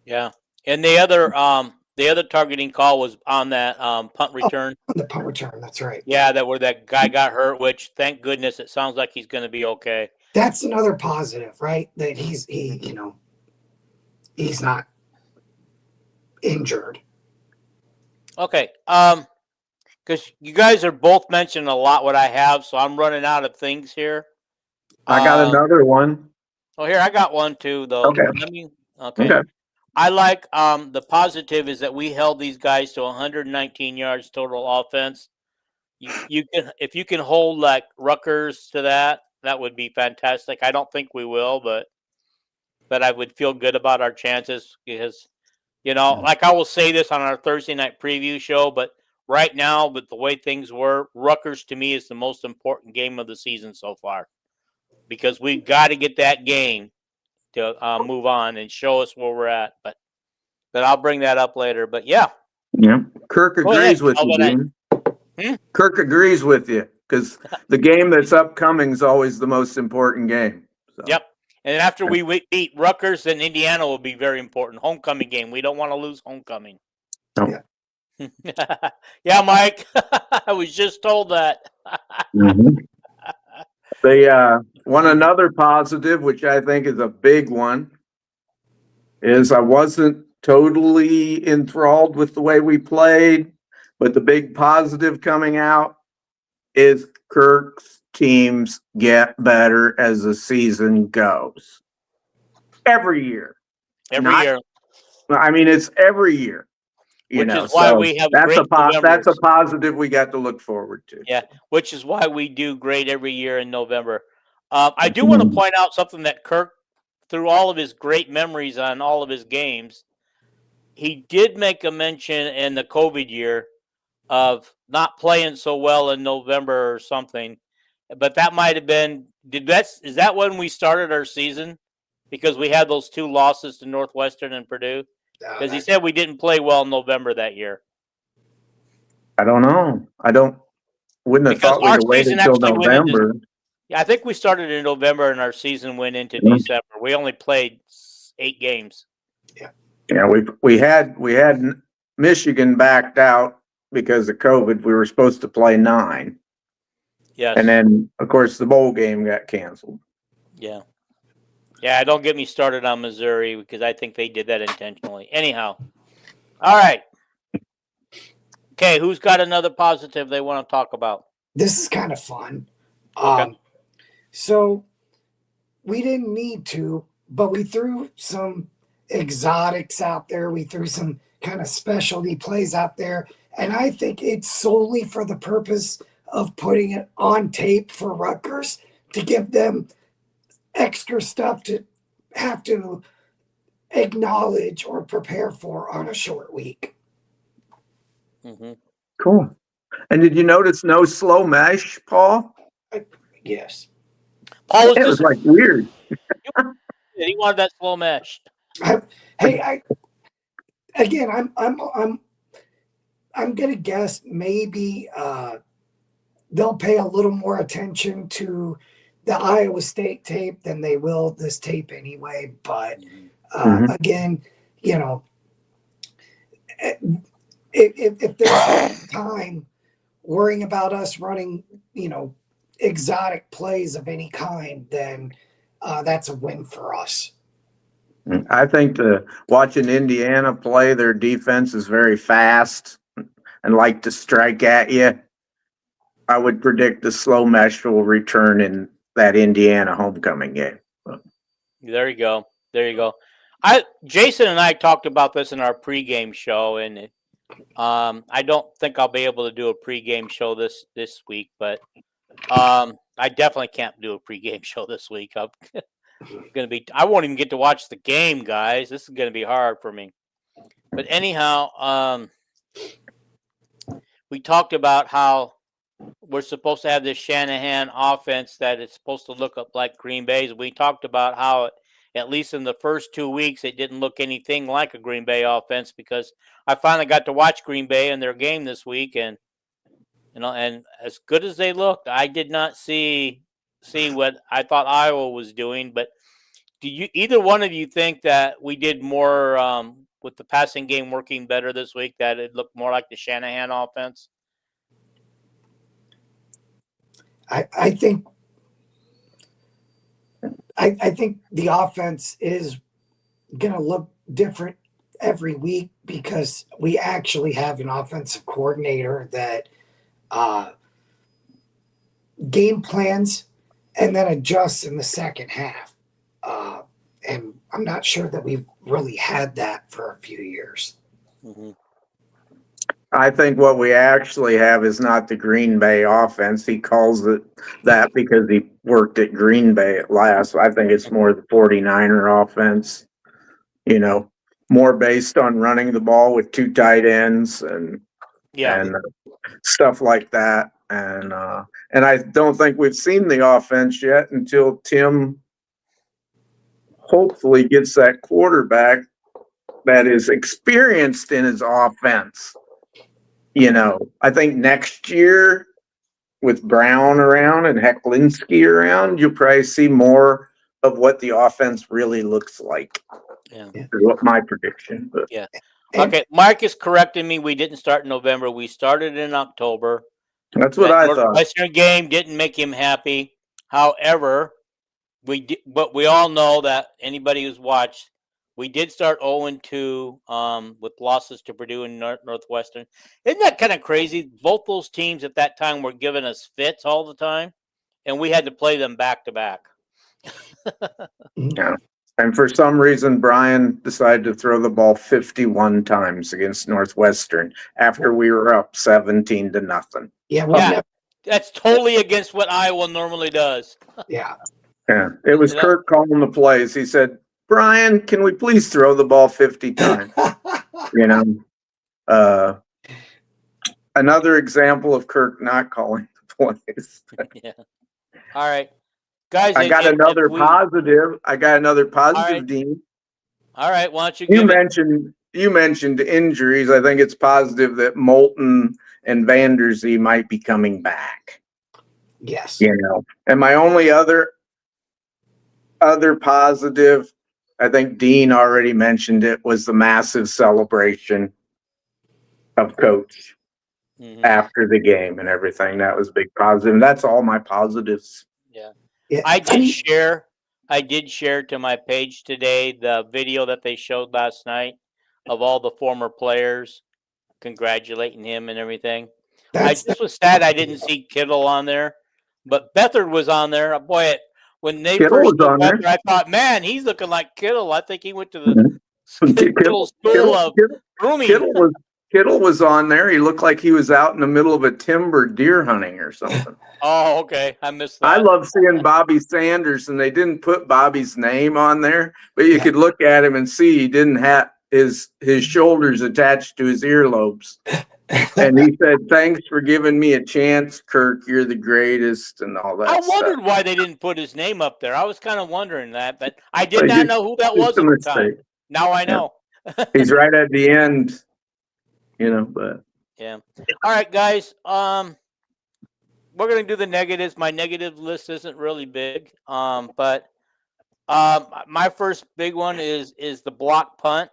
Yeah, and the other targeting call was on that punt return. The punt return, that's right. Yeah, where that guy got hurt, which thank goodness it sounds like he's going to be okay. That's another positive, right? That he's not injured. Okay, because you guys are both mentioning a lot what I have, so I'm running out of things here. I got another one. Oh, here I got one too, though. Okay. Okay. I like the positive is that we held these guys to 119 yards total offense. You can if you can hold like Rutgers to that would be fantastic. I don't think we will, but I would feel good about our chances because like I will say this on our Thursday night preview show, but right now with the way things were, Rutgers to me is the most important game of the season so far because we've got to get that game to move on and show us where we're at. But I'll bring that up later. But yeah. Kirk agrees with you, Dean. Kirk agrees with you because the game that's upcoming is always the most important game. So. Yep. And after we beat Rutgers, then Indiana will be very important. Homecoming game. We don't want to lose homecoming. No. Yeah, Mike. I was just told that. They another positive, which I think is a big one, is I wasn't totally enthralled with the way we played, but the big positive coming out is Kirk's teams get better as the season goes. Every year. Every year. I mean, it's every year. Which is why we have that's great that's a positive we got to look forward to. Yeah, which is why we do great every year in November. I do want to point out something that Kirk, through all of his great memories on all of his games, he did make a mention in the COVID year of not playing so well in November or something. But that might have been is that when we started our season? Because we had those 2 losses to Northwestern and Purdue. Because he said we didn't play well in November that year. I don't know. Wouldn't have Because thought we'd our have waited season till actually went into November. I think we started in November and our season went into Mhm. December. We only played 8 games. Yeah, we had Michigan backed out because of COVID. We were supposed to play 9. Yes. And then of course the bowl game got canceled. Yeah. Yeah, don't get me started on Missouri because I think they did that intentionally. Anyhow. All right. Okay, who's got another positive they want to talk about? This is kind of fun. Okay. So we didn't need to, but we threw some exotics out there. We threw some kind of specialty plays out there. And I think it's solely for the purpose of putting it on tape for Rutgers to give them extra stuff to have to acknowledge or prepare for on a short week. Mm-hmm. Cool. And did you notice no slow mesh, Paul? Yes. Paul was It was like weird. he wanted that slow mesh. I'm gonna guess maybe they'll pay a little more attention to the Iowa State tape than they will this tape anyway. But again, you know, if there's time worrying about us running, you know, exotic plays of any kind, then that's a win for us. I think watching Indiana play, their defense is very fast and like to strike at you. I would predict the slow mesh will return in that Indiana homecoming game. There you go. There you go. Jason and I talked about this in our pregame show, and I don't think I'll be able to do a pregame show this week, but I definitely can't do a pregame show this week. I won't even get to watch the game, guys. This is gonna be hard for me. But anyhow, we talked about how we're supposed to have this Shanahan offense that is supposed to look up like Green Bay's. We talked about how at least in the first 2 weeks, it didn't look anything like a Green Bay offense because I finally got to watch Green Bay in their game this week, and and as good as they looked, I did not see what I thought Iowa was doing. But do you either one of you think that we did more with the passing game working better this week, that it looked more like the Shanahan offense? I think the offense is going to look different every week because we actually have an offensive coordinator that game plans and then adjusts in the second half. And I'm not sure that we've really had that for a few years. Mm-hmm. I think what we actually have is not the Green Bay offense. He calls it that because he worked at Green Bay at last. I think it's more the 49er offense, more based on running the ball with 2 tight ends and stuff like that. And I don't think we've seen the offense yet until Tim hopefully gets that quarterback that is experienced in his offense. I think next year with Brown around and Hecklinski around, you'll probably see more of what the offense really looks like. Yeah. Is what my prediction. But. Yeah. Okay. Mark is correcting me. We didn't start in November. We started in October. That's what I thought. Western game didn't make him happy. However, but we all know that anybody who's watched, we did start 0-2 with losses to Purdue and Northwestern. Isn't that kind of crazy? Both those teams at that time were giving us fits all the time, and we had to play them back to back. Yeah. And for some reason, Brian decided to throw the ball 51 times against Northwestern after we were up 17-0. Yeah, that's totally against what Iowa normally does. Yeah. Yeah, it was Kirk calling the plays. He said, "Brian, can we please throw the ball 50 times?" You know, another example of Kirk not calling the plays. Yeah. All right, guys. I got another positive. I got another positive, right. Dean. All right. Why don't you You give it? mentioned injuries. I think it's positive that Moulton and Vanderzee might be coming back. Yes. You know, and my only other positive, I think Dean already mentioned it, was the massive celebration of Coach after the game and everything. That was a big positive. And that's all my positives. Yeah. Yeah. I did share to my page today the video that they showed last night of all the former players congratulating him and everything. I just was sad I didn't see Kittle on there, but Beathard was on there. Boy, when they Kittle first was on Beathard, there. I thought, man, he's looking like Kittle. I think he went to the Kittle school of grooming. Kittle was on there. He looked like he was out in the middle of a timber deer hunting or something. Oh, okay. I missed that. I love seeing Bobby Sanders, and they didn't put Bobby's name on there, but you could look at him and see he didn't have his shoulders attached to his earlobes. And he said, "Thanks for giving me a chance, Kirk. You're the greatest," and all that. I wondered why they didn't put his name up there. I was kind of wondering that, but I did not know who that was at the time. Now I know. Yeah. He's right at the end, but yeah. All right, guys. We're gonna do the negatives. My negative list isn't really big, but my first big one is the block punt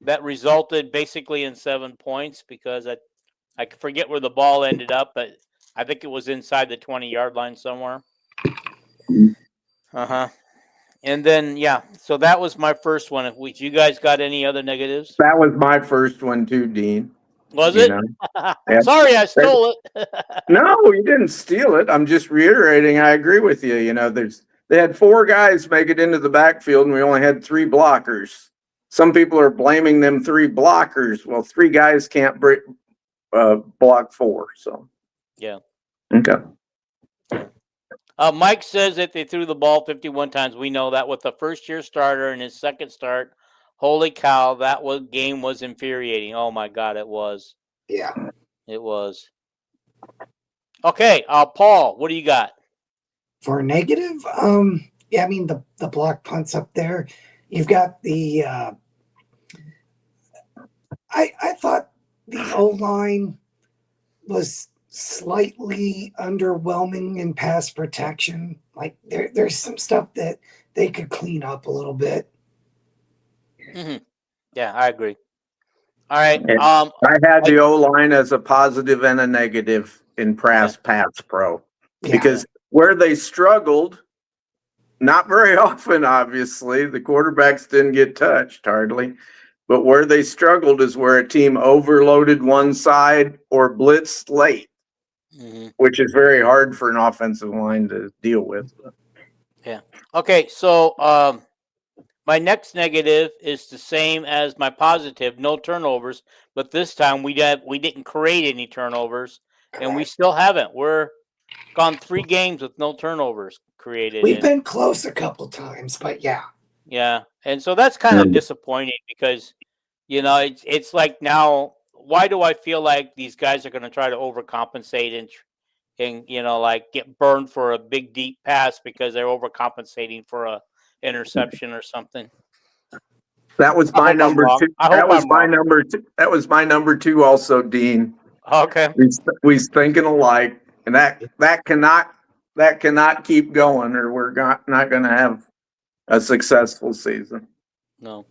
that resulted basically in 7 points because I forget where the ball ended up, but I think it was inside the 20-yard line somewhere. And then so that was my first one. If you guys got any other negatives? That was my first one too, Dean. Was it? Sorry, I stole it. No, you didn't steal it. I'm just reiterating. I agree with you. They had 4 guys make it into the backfield, and we only had 3 blockers. Some people are blaming them 3 blockers. Well, 3 guys can't block 4. So yeah. Okay. Mike says that they threw the ball 51 times. We know that with the first-year starter and his second start. Holy cow, game was infuriating. Oh my God, it was. Yeah. It was. Okay, Paul, what do you got? For negative, I mean the block punts up there. You've got the I thought the O-line was slightly underwhelming in pass protection. Like there's some stuff that they could clean up a little bit. Yeah, I agree. All right. I had the O-line as a positive and a negative in pass pro because where they struggled, not very often, obviously, the quarterbacks didn't get touched hardly, but where they struggled is where a team overloaded one side or blitzed late, which is very hard for an offensive line to deal with. Yeah. Okay. So, my next negative is the same as my positive, no turnovers, but this time we didn't create any turnovers, and we still haven't. We're gone 3 games with no turnovers created. We've been close a couple times, but yeah. Yeah, and so that's kind of disappointing because, it's like now, why do I feel like these guys are going to try to overcompensate and like get burned for a big deep pass because they're overcompensating for a interception or something? That was my number 2. That was my number 2. That was my number 2 also, Dean. Okay. We's thinking alike, and that cannot keep going, or we're not going to have a successful season. No.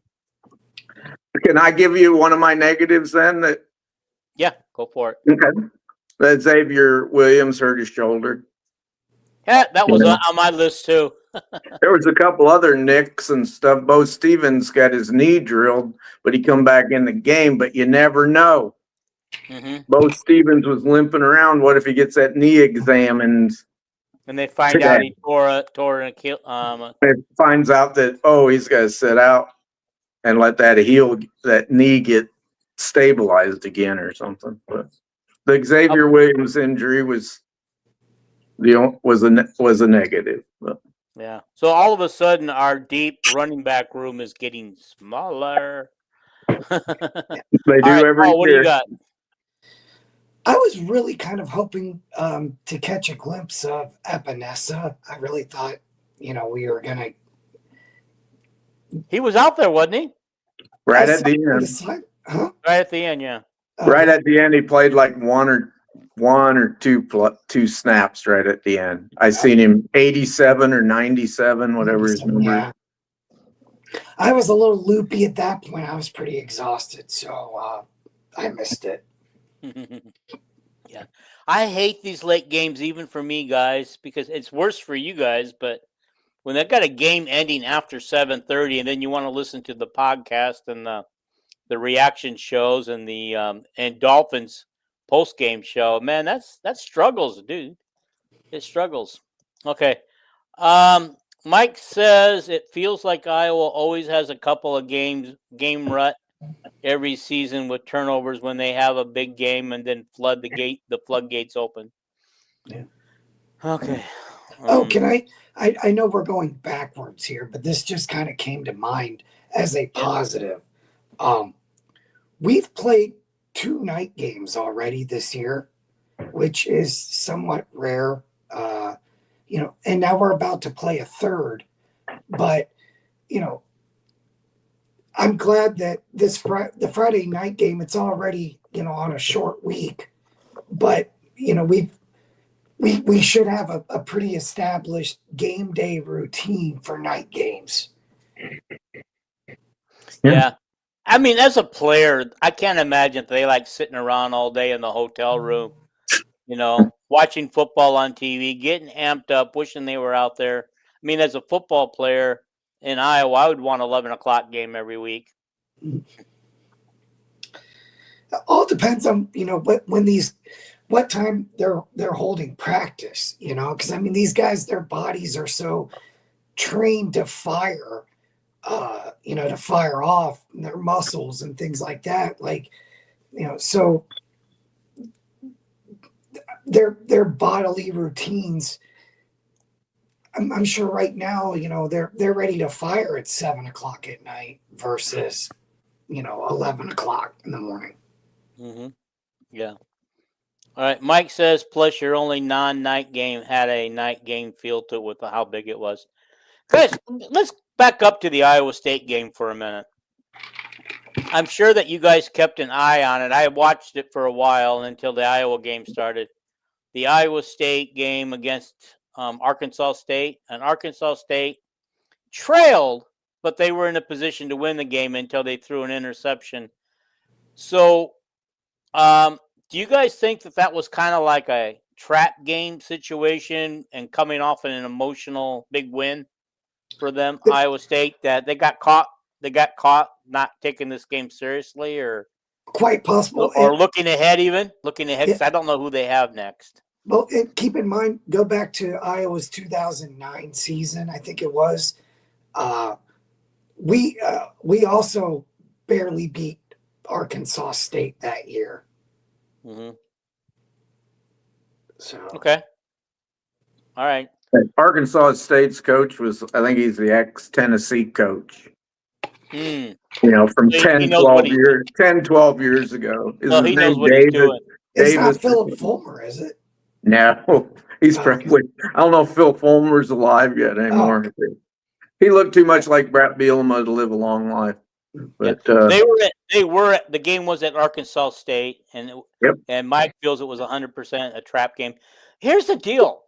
Can I give you one of my negatives then? Yeah, go for it. Okay. That Xavier Williams hurt his shoulder. Yeah, that was on my list too. There was a couple other nicks and stuff. Bo Stevens got his knee drilled, but he come back in the game. But you never know. Bo Stevens was limping around. What if he gets that knee examined? And they find out he tore an Achilles. It finds out that he's got to sit out and let that knee get stabilized again or something. But the Xavier Williams injury was a negative. But. Yeah. So all of a sudden, our deep running back room is getting smaller. All They do right, every Paul, what do you year. got? I was really kind of hoping to catch a glimpse of Epinesa. I really thought, we were gonna. He was out there, wasn't he? Right I at saw the the end. side, huh? Right at the end, yeah. Right Okay. at the end, he played like one or two snaps right at the end. I seen him 87 or 97, whatever his number is. Yeah. I was a little loopy at that point. I was pretty exhausted, so I missed it. Yeah. I hate these late games, even for me, guys, because it's worse for you guys. But when they've got a game ending after 7:30, and then you want to listen to the podcast and the reaction shows and the and Dolphins post game show, man, that struggles, dude. It struggles. Okay. Mike says it feels like Iowa always has a couple of game rut every season with turnovers when they have a big game and then the floodgates open. Yeah. Okay. Can I know we're going backwards here, but this just kind of came to mind as a positive. We've played 2 night games already this year, which is somewhat rare. And now we're about to play a third. But, I'm glad that the Friday night game, it's already, on a short week. But, we should have a pretty established game day routine for night games. Yeah. I mean, as a player, I can't imagine they like sitting around all day in the hotel room, watching football on TV, getting amped up, wishing they were out there. I mean, as a football player in Iowa, I would want 11 o'clock game every week. All depends on what time they're holding practice, because I mean these guys, their bodies are so trained to fire, to fire off their muscles and things like that, so their bodily routines. I'm sure right now, they're ready to fire at 7 o'clock at night versus 11 o'clock in the morning. Mm-hmm. Yeah. All right. Mike says, plus your only non-night game had a night game feel to it with how big it was. Guys, let's back up to the Iowa State game for a minute. I'm sure that you guys kept an eye on it. I watched it for a while until the Iowa game started. The Iowa State game against Arkansas State, and Arkansas State trailed, but they were in a position to win the game until they threw an interception. So, do you guys think that was kind of like a trap game situation and coming off an emotional big win for them, Iowa State, that they got caught not taking this game seriously, or quite possible, or looking ahead because I don't know who they have next. Well, keep in mind, go back to Iowa's 2009 season, I think it was. We also barely beat Arkansas State that year. Mm-hmm. So okay, all right. Arkansas State's coach I think he's the ex-Tennessee coach. From 10, 12 years ago. Is his name David? It's not Philip Fulmer, is it? No, he's probably. I don't know if Phil Fulmer's alive yet anymore. He looked too much like Brett Bielema to live a long life. But the game was at Arkansas State, and Mike feels it was 100% a trap game. Here's the deal.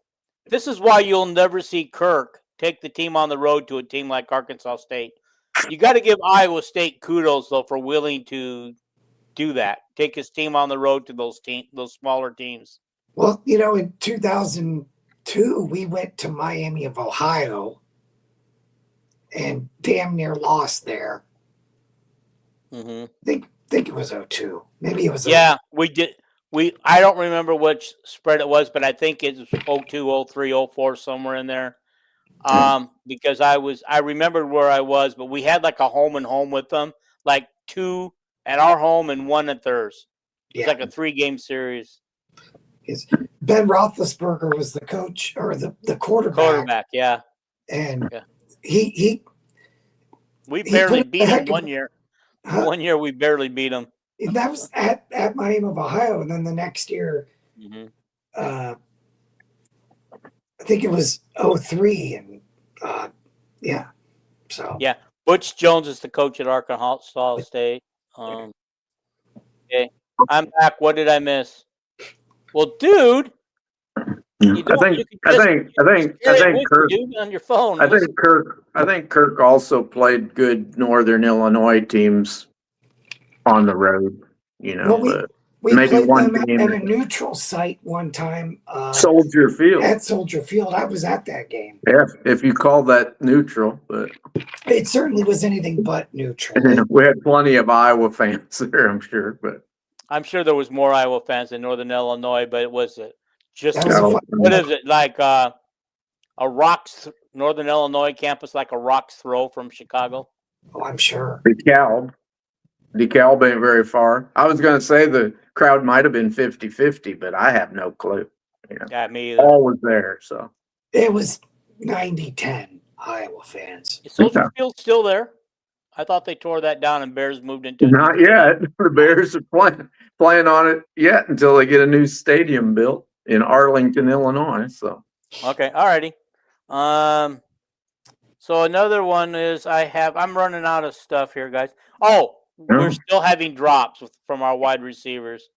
This is why you'll never see Kirk take the team on the road to a team like Arkansas State. You got to give Iowa State kudos, though, for willing to do that. Take his team on the road to those smaller teams. Well, in 2002, we went to Miami of Ohio and damn near lost there. Mm-hmm. Think it was 02. Maybe it was. Yeah, we did. I don't remember which spread it was, but I think it's 02, 03, 04, somewhere in there. Because I remembered where I was, but we had like a home and home with them, like 2 at our home and 1 at theirs. It's like a 3-game series. Ben Roethlisberger was the coach or the quarterback. Yeah. and Yeah. he We He barely put a beat them heck of one a- year. huh, One year we barely beat them. and that was at Miami of Ohio, and then the next year, Hmm. uh, I think it was 03, and yeah, so Yeah. Butch Jones is the coach at Arkansas State. Okay. I'm back. What did I miss? Well, dude, you don't. You can just carry it with Kirk. you, dude, on your phone. I think Kirk also played good Northern Illinois teams on the road. well, But we maybe played one them game at a neutral site one time Soldier Field. at Soldier Field. I was at that game. Yeah, if you call that neutral, but It certainly was anything but neutral. we had plenty of Iowa fans there, I'm sure. But I'm sure there was more Iowa fans in Northern Illinois, but it was just That was a fun. what is it like? Northern Illinois campus, like a rock's throw from Chicago. Oh, I'm sure. DeKalb ain't very far. I was going to say the crowd might have been 50-50, but I have no clue. Yeah, me either. All was there, so. It was 90-10 Iowa fans. Is Soldier Field still there? I thought they tore that down and Bears moved into. Not yet. The Bears are playing on it yet until they get a new stadium built in Arlington, Illinois. So Okay, alrighty. So another one is I'm running out of stuff here, guys. Oh, we're still having drops from our wide receivers.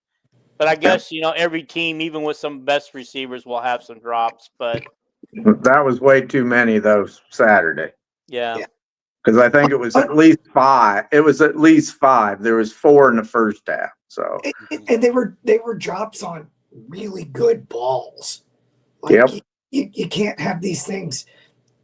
But I guess, every team, even with some best receivers, will have some drops. But that was way too many, though, Saturday. yeah. Because I think it was at least 5. It was at least 5. There was 4 in the first half. So And they were drops on really good balls. Yep. You can't have these things,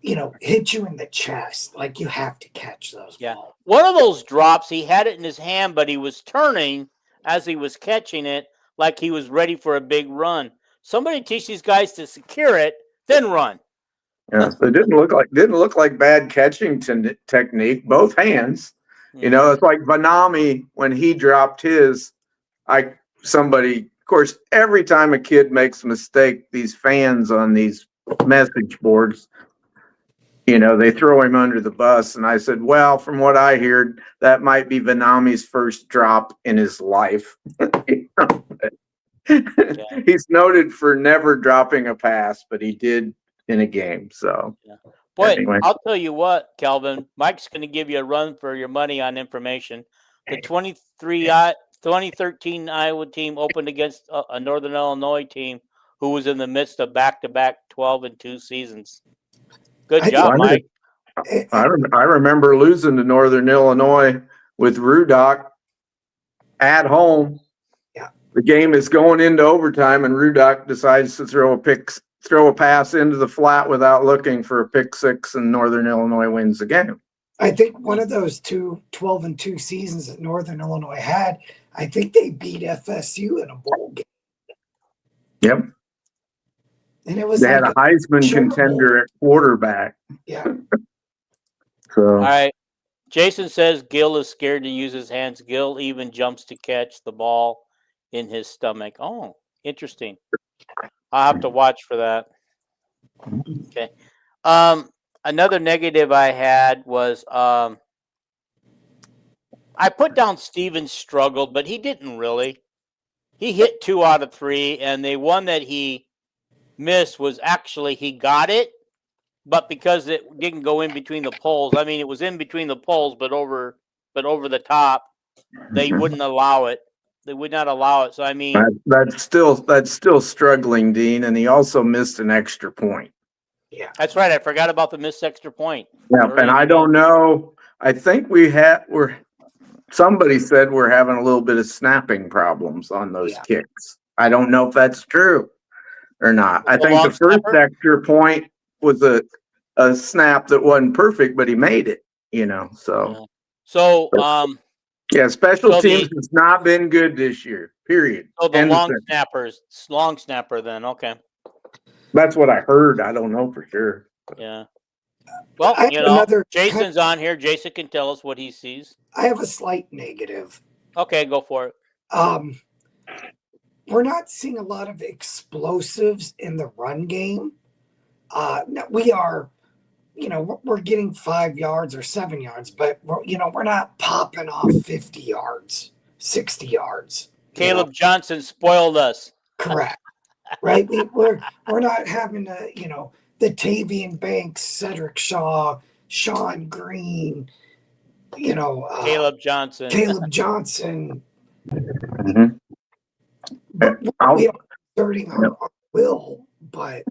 hit you in the chest. Like, you have to catch those balls. One of those drops, he had it in his hand, but he was turning as he was catching it like he was ready for a big run. Somebody teach these guys to secure it, then run. yeah, it didn't look like bad catching technique. Both hands. It's like Vanami when he dropped his. Of course, every time a kid makes a mistake, these fans on these message boards, they throw him under the bus. And I said, well, from what I heard, that might be Vanami's first drop in his life. He's noted for never dropping a pass, but he did in a game. So, Boy, anyway. I'll tell you what, Kelvin, Mike's going to give you a run for your money on information. The 2013 Iowa team opened against a Northern Illinois team who was in the midst of back-to-back 12-2 seasons. Good job, Mike. I remember losing to Northern Illinois with Rudock at home. Yeah. The game is going into overtime, and Rudock decides to throw a pass into the flat without looking for a pick six, and Northern Illinois wins the game. I think one of those 12-2 seasons that Northern Illinois had, I think they beat FSU in a bowl game. Yep. And it was they had a Heisman contender at quarterback. Yeah. So. All right. Jason says Gill is scared to use his hands. Gill even jumps to catch the ball in his stomach. Oh, interesting. I'll have to watch for that. Okay. Another negative I had was I put down Stevens struggled, but he didn't really. He hit 2 out of 3, and the one that he missed was actually he got it, but because it didn't go in between the poles. I mean, it was in between the poles, but over the top, they wouldn't allow it. They would not allow it. So I mean, that's still struggling, Dean, and he also missed an extra point. Yeah, that's right. I forgot about the missed extra point. Yeah, and I don't know. I think somebody said we're having a little bit of snapping problems on those kicks. I don't know if that's true or not. I think the first extra point was a snap that wasn't perfect, but he made it. So. Yeah, special teams has not been good this year. Period. So the long snapper then. Okay. That's what I heard. I don't know for sure. Yeah. Well, Jason's on here. Jason can tell us what he sees. I have a slight negative. Okay, go for it. We're not seeing a lot of explosives in the run game. We are we're getting 5 yards or 7 yards, but we're not popping off 50 yards, 60 yards. Caleb Johnson spoiled us. Correct. Right. We're not having the Tavian Banks, Cedric Shaw, Sean Green, Caleb Johnson. Caleb Johnson. Mhm. But we are exerting our will, but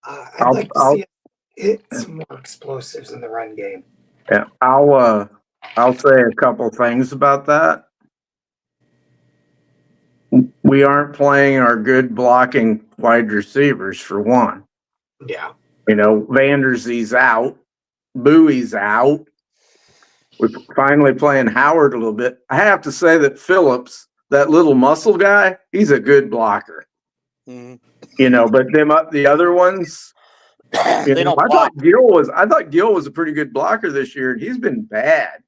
I'd like to see it hit some more explosives in the run game. Yeah, I'll say a couple things about that. We aren't playing our good blocking wide receivers for one. Yeah. Vanderzee's out, Bowie's out. We're finally playing Howard a little bit. I have to say that Phillips, that little muscle guy, he's a good blocker. Mhm. But the other ones, They don't I block. thought Gill was a pretty good blocker this year, and he's been bad.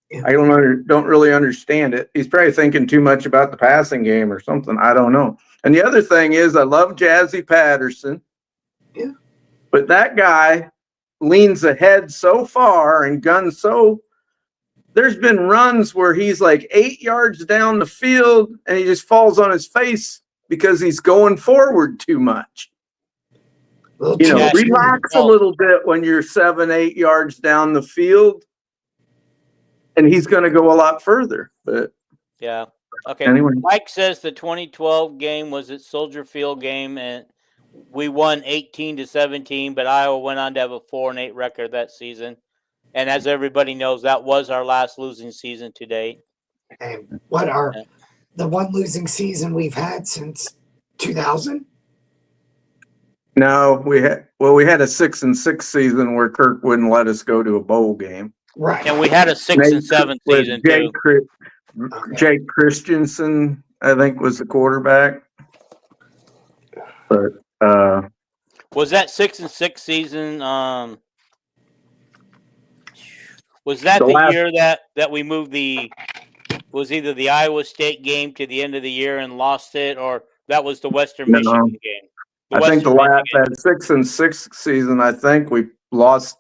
Yeah. I don't really understand it. He's probably thinking too much about the passing game or something. I don't know. And the other thing is, I love Jazzy Patterson. Yeah. But that guy leans ahead so far and guns so. There's been runs where he's like 8 yards down the field and he just falls on his face because he's going forward too much. Relax a little bit when you're 7, 8 yards down the field, and he's going to go a lot further. But yeah, okay. Anyway. Mike says the 2012 game was at Soldier Field game, and we won 18-17. But Iowa went on to have a 4-8 record that season. And as everybody knows, that was our last losing season to date. And the one losing season we've had since 2000? No, we had a 6-6 season where Kirk wouldn't let us go to a bowl game. Right. And we had a 6-7 season too. Jake Christensen, I think, was the quarterback. But was that 6-6 season? Was that the year that we moved was either the Iowa State game to the end of the year and lost it, or that was the Western Michigan game? I think that 6-6 season, I think we lost.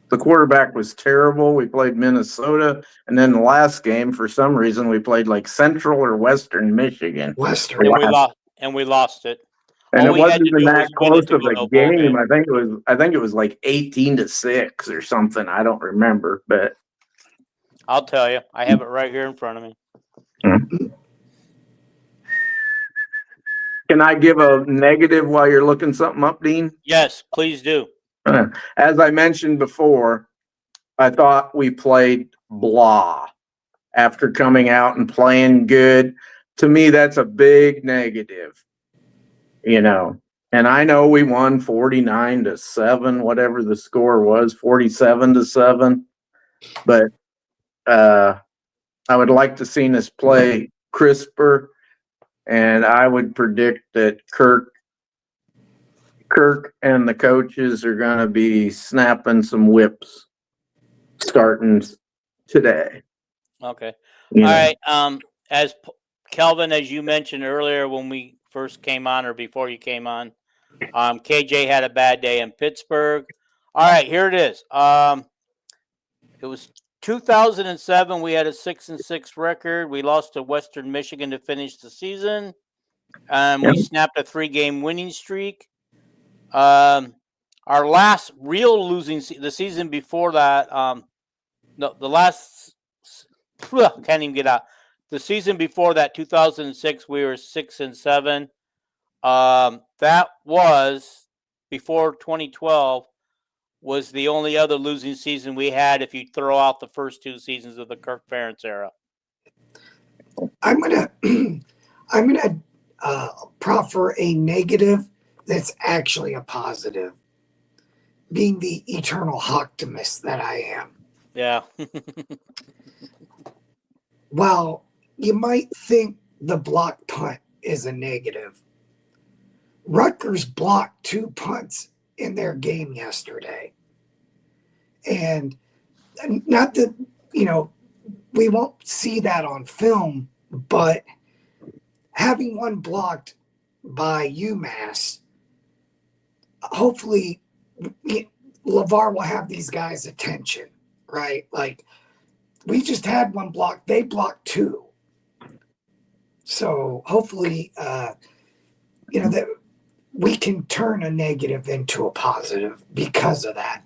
The quarterback was terrible. We played Minnesota, and then the last game, for some reason, we played like Central or Western Michigan. And we lost it. And it wasn't even that close of a game. I think it was like 18-6 or something. I don't remember, but I'll tell you. I have it right here in front of me. Can I give a negative while you're looking something up, Dean? Yes, please do. As I mentioned before, I thought we played blah after coming out and playing good. To me, that's a big negative. And I know we won 49-7, whatever the score was, 47-7. But I would like to see us play crisper, and I would predict that Kirk and the coaches are going to be snapping some whips starting today. Okay. All right. As Kelvin, as you mentioned earlier when we first came on, or before you came on, KJ had a bad day in Pittsburgh. All right, here it is. It was 2007. We had a 6-6 record. We lost to Western Michigan to finish the season. We snapped a 3-game winning streak. Our last real losing the season before that, can't even get out. The season before that, 2006, we were 6-7. That was before 2012 was the only other losing season we had if you throw out the first 2 seasons of the Kirk Ferentz era. I'm gonna proffer a negative that's actually a positive, being the eternal optimist that I am. Yeah. While you might think the block punt is a negative, Rutgers blocked 2 punts in their game yesterday. And not that, we won't see that on film, but having one blocked by UMass, hopefully LeVar will have these guys' attention, right? Like, we just had one block. They blocked 2. So hopefully, that we can turn a negative into a positive because of that.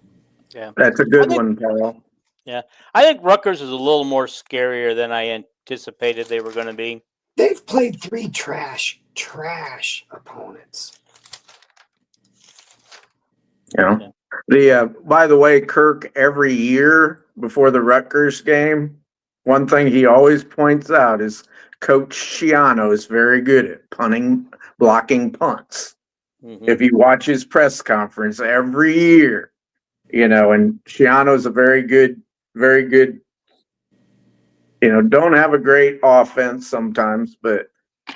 Yeah, That's a good one, Paul. Yeah, I think Rutgers is a little more scarier than I anticipated they were going to be. They've played 3 trash opponents. Yeah. By the way, Kirk, every year before the Rutgers game, one thing he always points out is Coach Schiano is very good at blocking punts. Mm-hmm. If you watch his press conference every year, and Schiano's a very good, don't have a great offense sometimes, but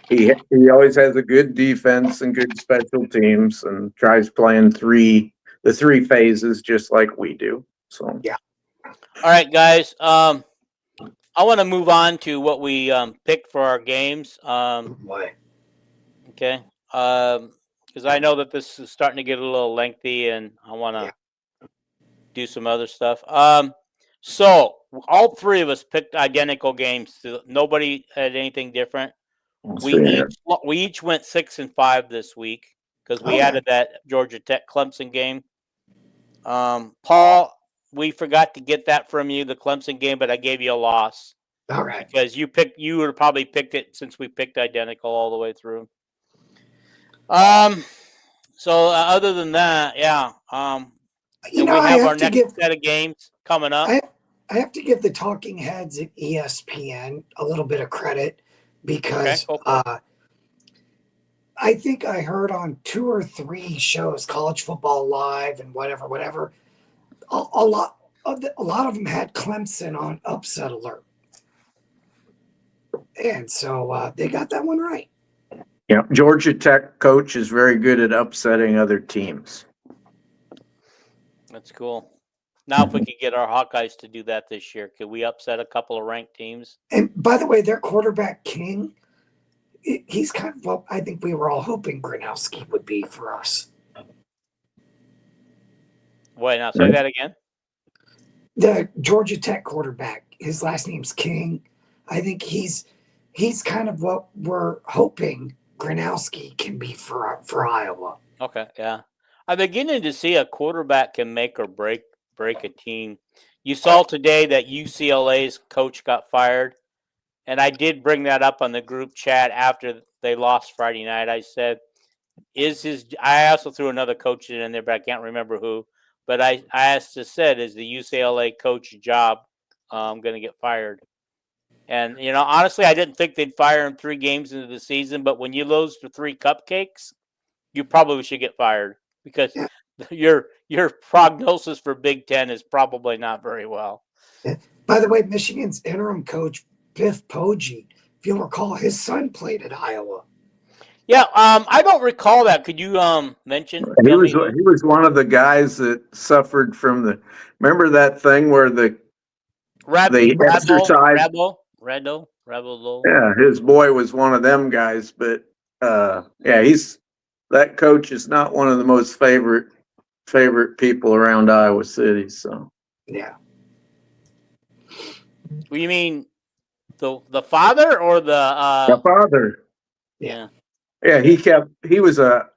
he always has a good defense and good special teams and tries playing the 3 phases just like we do. So yeah. All right, guys. I want to move on to what we picked for our games. Why? Okay. Because I know that this is starting to get a little lengthy, and I want to do some other stuff. So all 3 of us picked identical games. So nobody had anything different. We each went 6-5 this week because we added that Georgia Tech Clemson game. Paul, we forgot to get that from you, the Clemson game, but I gave you a loss. All right. Because you would have probably picked it since we picked identical all the way through. So other than that, yeah. We have our next set of games coming up. I have to give the talking heads at ESPN a little bit of credit because I think I heard on 2 or 3 shows, College Football Live and whatever, a lot of them had Clemson on upset alert. And so they got that one right. Yeah, Georgia Tech coach is very good at upsetting other teams. That's cool. Now, if we could get our Hawkeyes to do that this year, could we upset a couple of ranked teams? And by the way, their quarterback, King, he's kind of what I think we were all hoping Gronowski would be for us. Wait, now say that again. The Georgia Tech quarterback, his last name's King. I think he's kind of what we're hoping Gronowski can be for Iowa. Okay, yeah. I'm beginning to see a quarterback can make or break a team. You saw today that UCLA's coach got fired, and I did bring that up on the group chat after they lost Friday night. I said, I also threw another coach in there, but I can't remember who. But I said, is the UCLA coach job going to get fired? And, honestly, I didn't think they'd fire him 3 games into the season, but when you lose to 3 cupcakes, you probably should get fired because your prognosis for Big Ten is probably not very well. By the way, Michigan's interim coach, Biff Poggi, if you'll recall, his son played at Iowa. Yeah, I don't recall that. Could you mention? He was one of the guys that suffered from remember that thing where exercise. Rebel. Yeah, his boy was one of them guys, but that coach is not one of the most favorite people around Iowa City. So yeah. Well, you mean the father or the father? Yeah. Yeah, he was a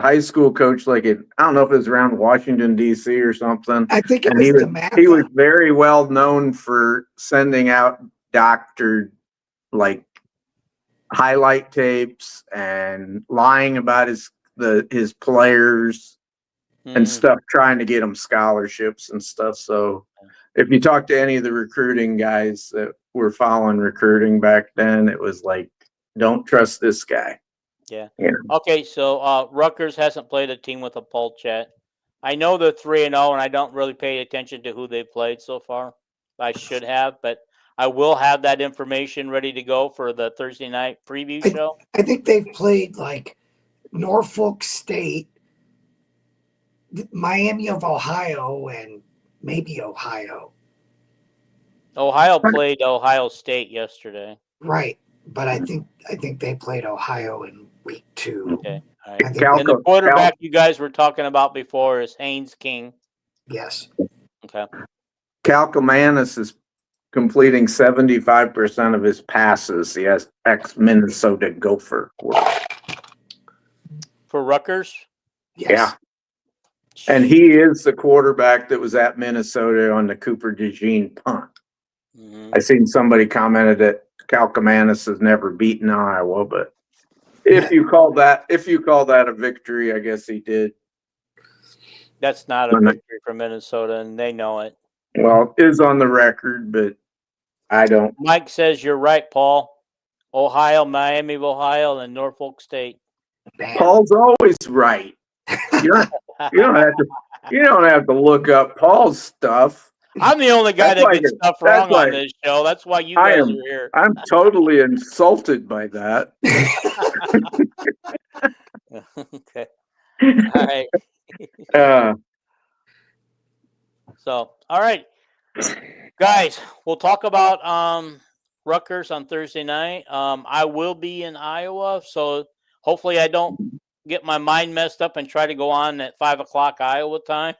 high school coach, I don't know if it was around Washington D.C. or something. I think he was very well known for sending out doctored highlight tapes and lying about his players and stuff, trying to get them scholarships and stuff. So if you talk to any of the recruiting guys that were following recruiting back then, it was don't trust this guy. Yeah. Okay, so Rutgers hasn't played a team with a poll yet. I know they're 3-0, and I don't really pay attention to who they played so far. I should have, but I will have that information ready to go for the Thursday night preview show. I think they've played Norfolk State, Miami of Ohio, and maybe Ohio. Ohio played Ohio State yesterday. Right, but I think they played Ohio in week 2. Okay, all right. And the quarterback you guys were talking about before is Haynes King. Yes. Okay. Calcamanis is completing 75% of his passes. He has ex-Minnesota Gopher quarterback. For Rutgers? Yes. Yeah. And he is the quarterback that was at Minnesota on the Cooper DeJean punt. Mm-hmm. I seen somebody commented that Calcamanis has never beaten Iowa, but if you call that a victory, I guess he did. That's not a victory for Minnesota, and they know it. Well, it is on the record, but I don't. Mike says you're right, Paul. Ohio, Miami of Ohio, and Norfolk State. Bam. Paul's always right. You don't have to look up Paul's stuff. I'm the only guy That's that like gets a- stuff that's wrong on like- this show. That's why you I guys am- are here. I'm totally insulted by that. Okay. All right. So, all right, guys, we'll talk about Rutgers on Thursday night. I will be in Iowa, so hopefully I don't get my mind messed up and try to go on at 5:00 Iowa time.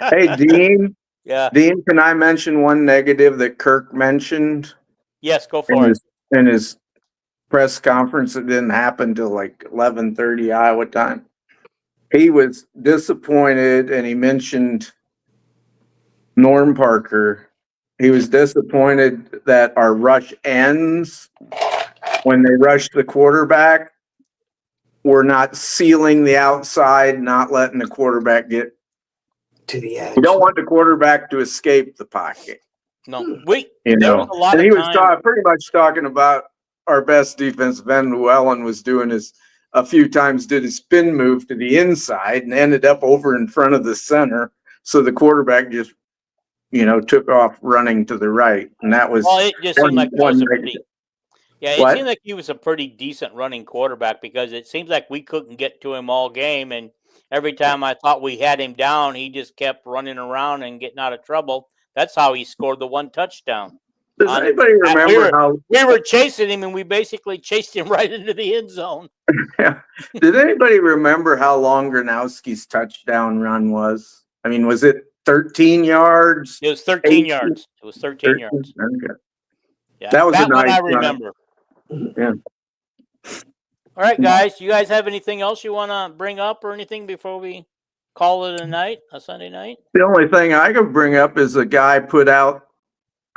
Hey, Dean. Yeah. Dean, can I mention one negative that Kirk mentioned Yes, go for it. in his press conference that didn't happen till like 11:30 Iowa time? He was disappointed, and he mentioned Norm Parker. He was disappointed that our rush ends when they rush the quarterback. We're not sealing the outside, not letting the quarterback get To the edge. You don't want the quarterback to escape the pocket. No, You there know, was a lot and of he was time. pretty much talking about our best defensive end, who Ellen was doing a few times did his spin move to the inside and ended up over in front of the center. So the quarterback just, took off running to the right, and that was. Well, it just seemed like that was a negative. pretty. Yeah, it What? seemed like he was a pretty decent running quarterback because it seems like we couldn't get to him all game, and every time I thought we had him down, he just kept running around and getting out of trouble. That's how he scored the one touchdown. Does anybody remember how we were chasing him, and we basically chased him right into the end zone? Did anybody remember how long Gronowski's touchdown run was? I mean, was it 13 yards? It was 13 yards. It was 13 yards. Okay. Yeah, That was a one nice I run. remember. Yeah. All right, guys. You guys have anything else you want to bring up or anything before we call it a Sunday night? The only thing I could bring up is a guy put out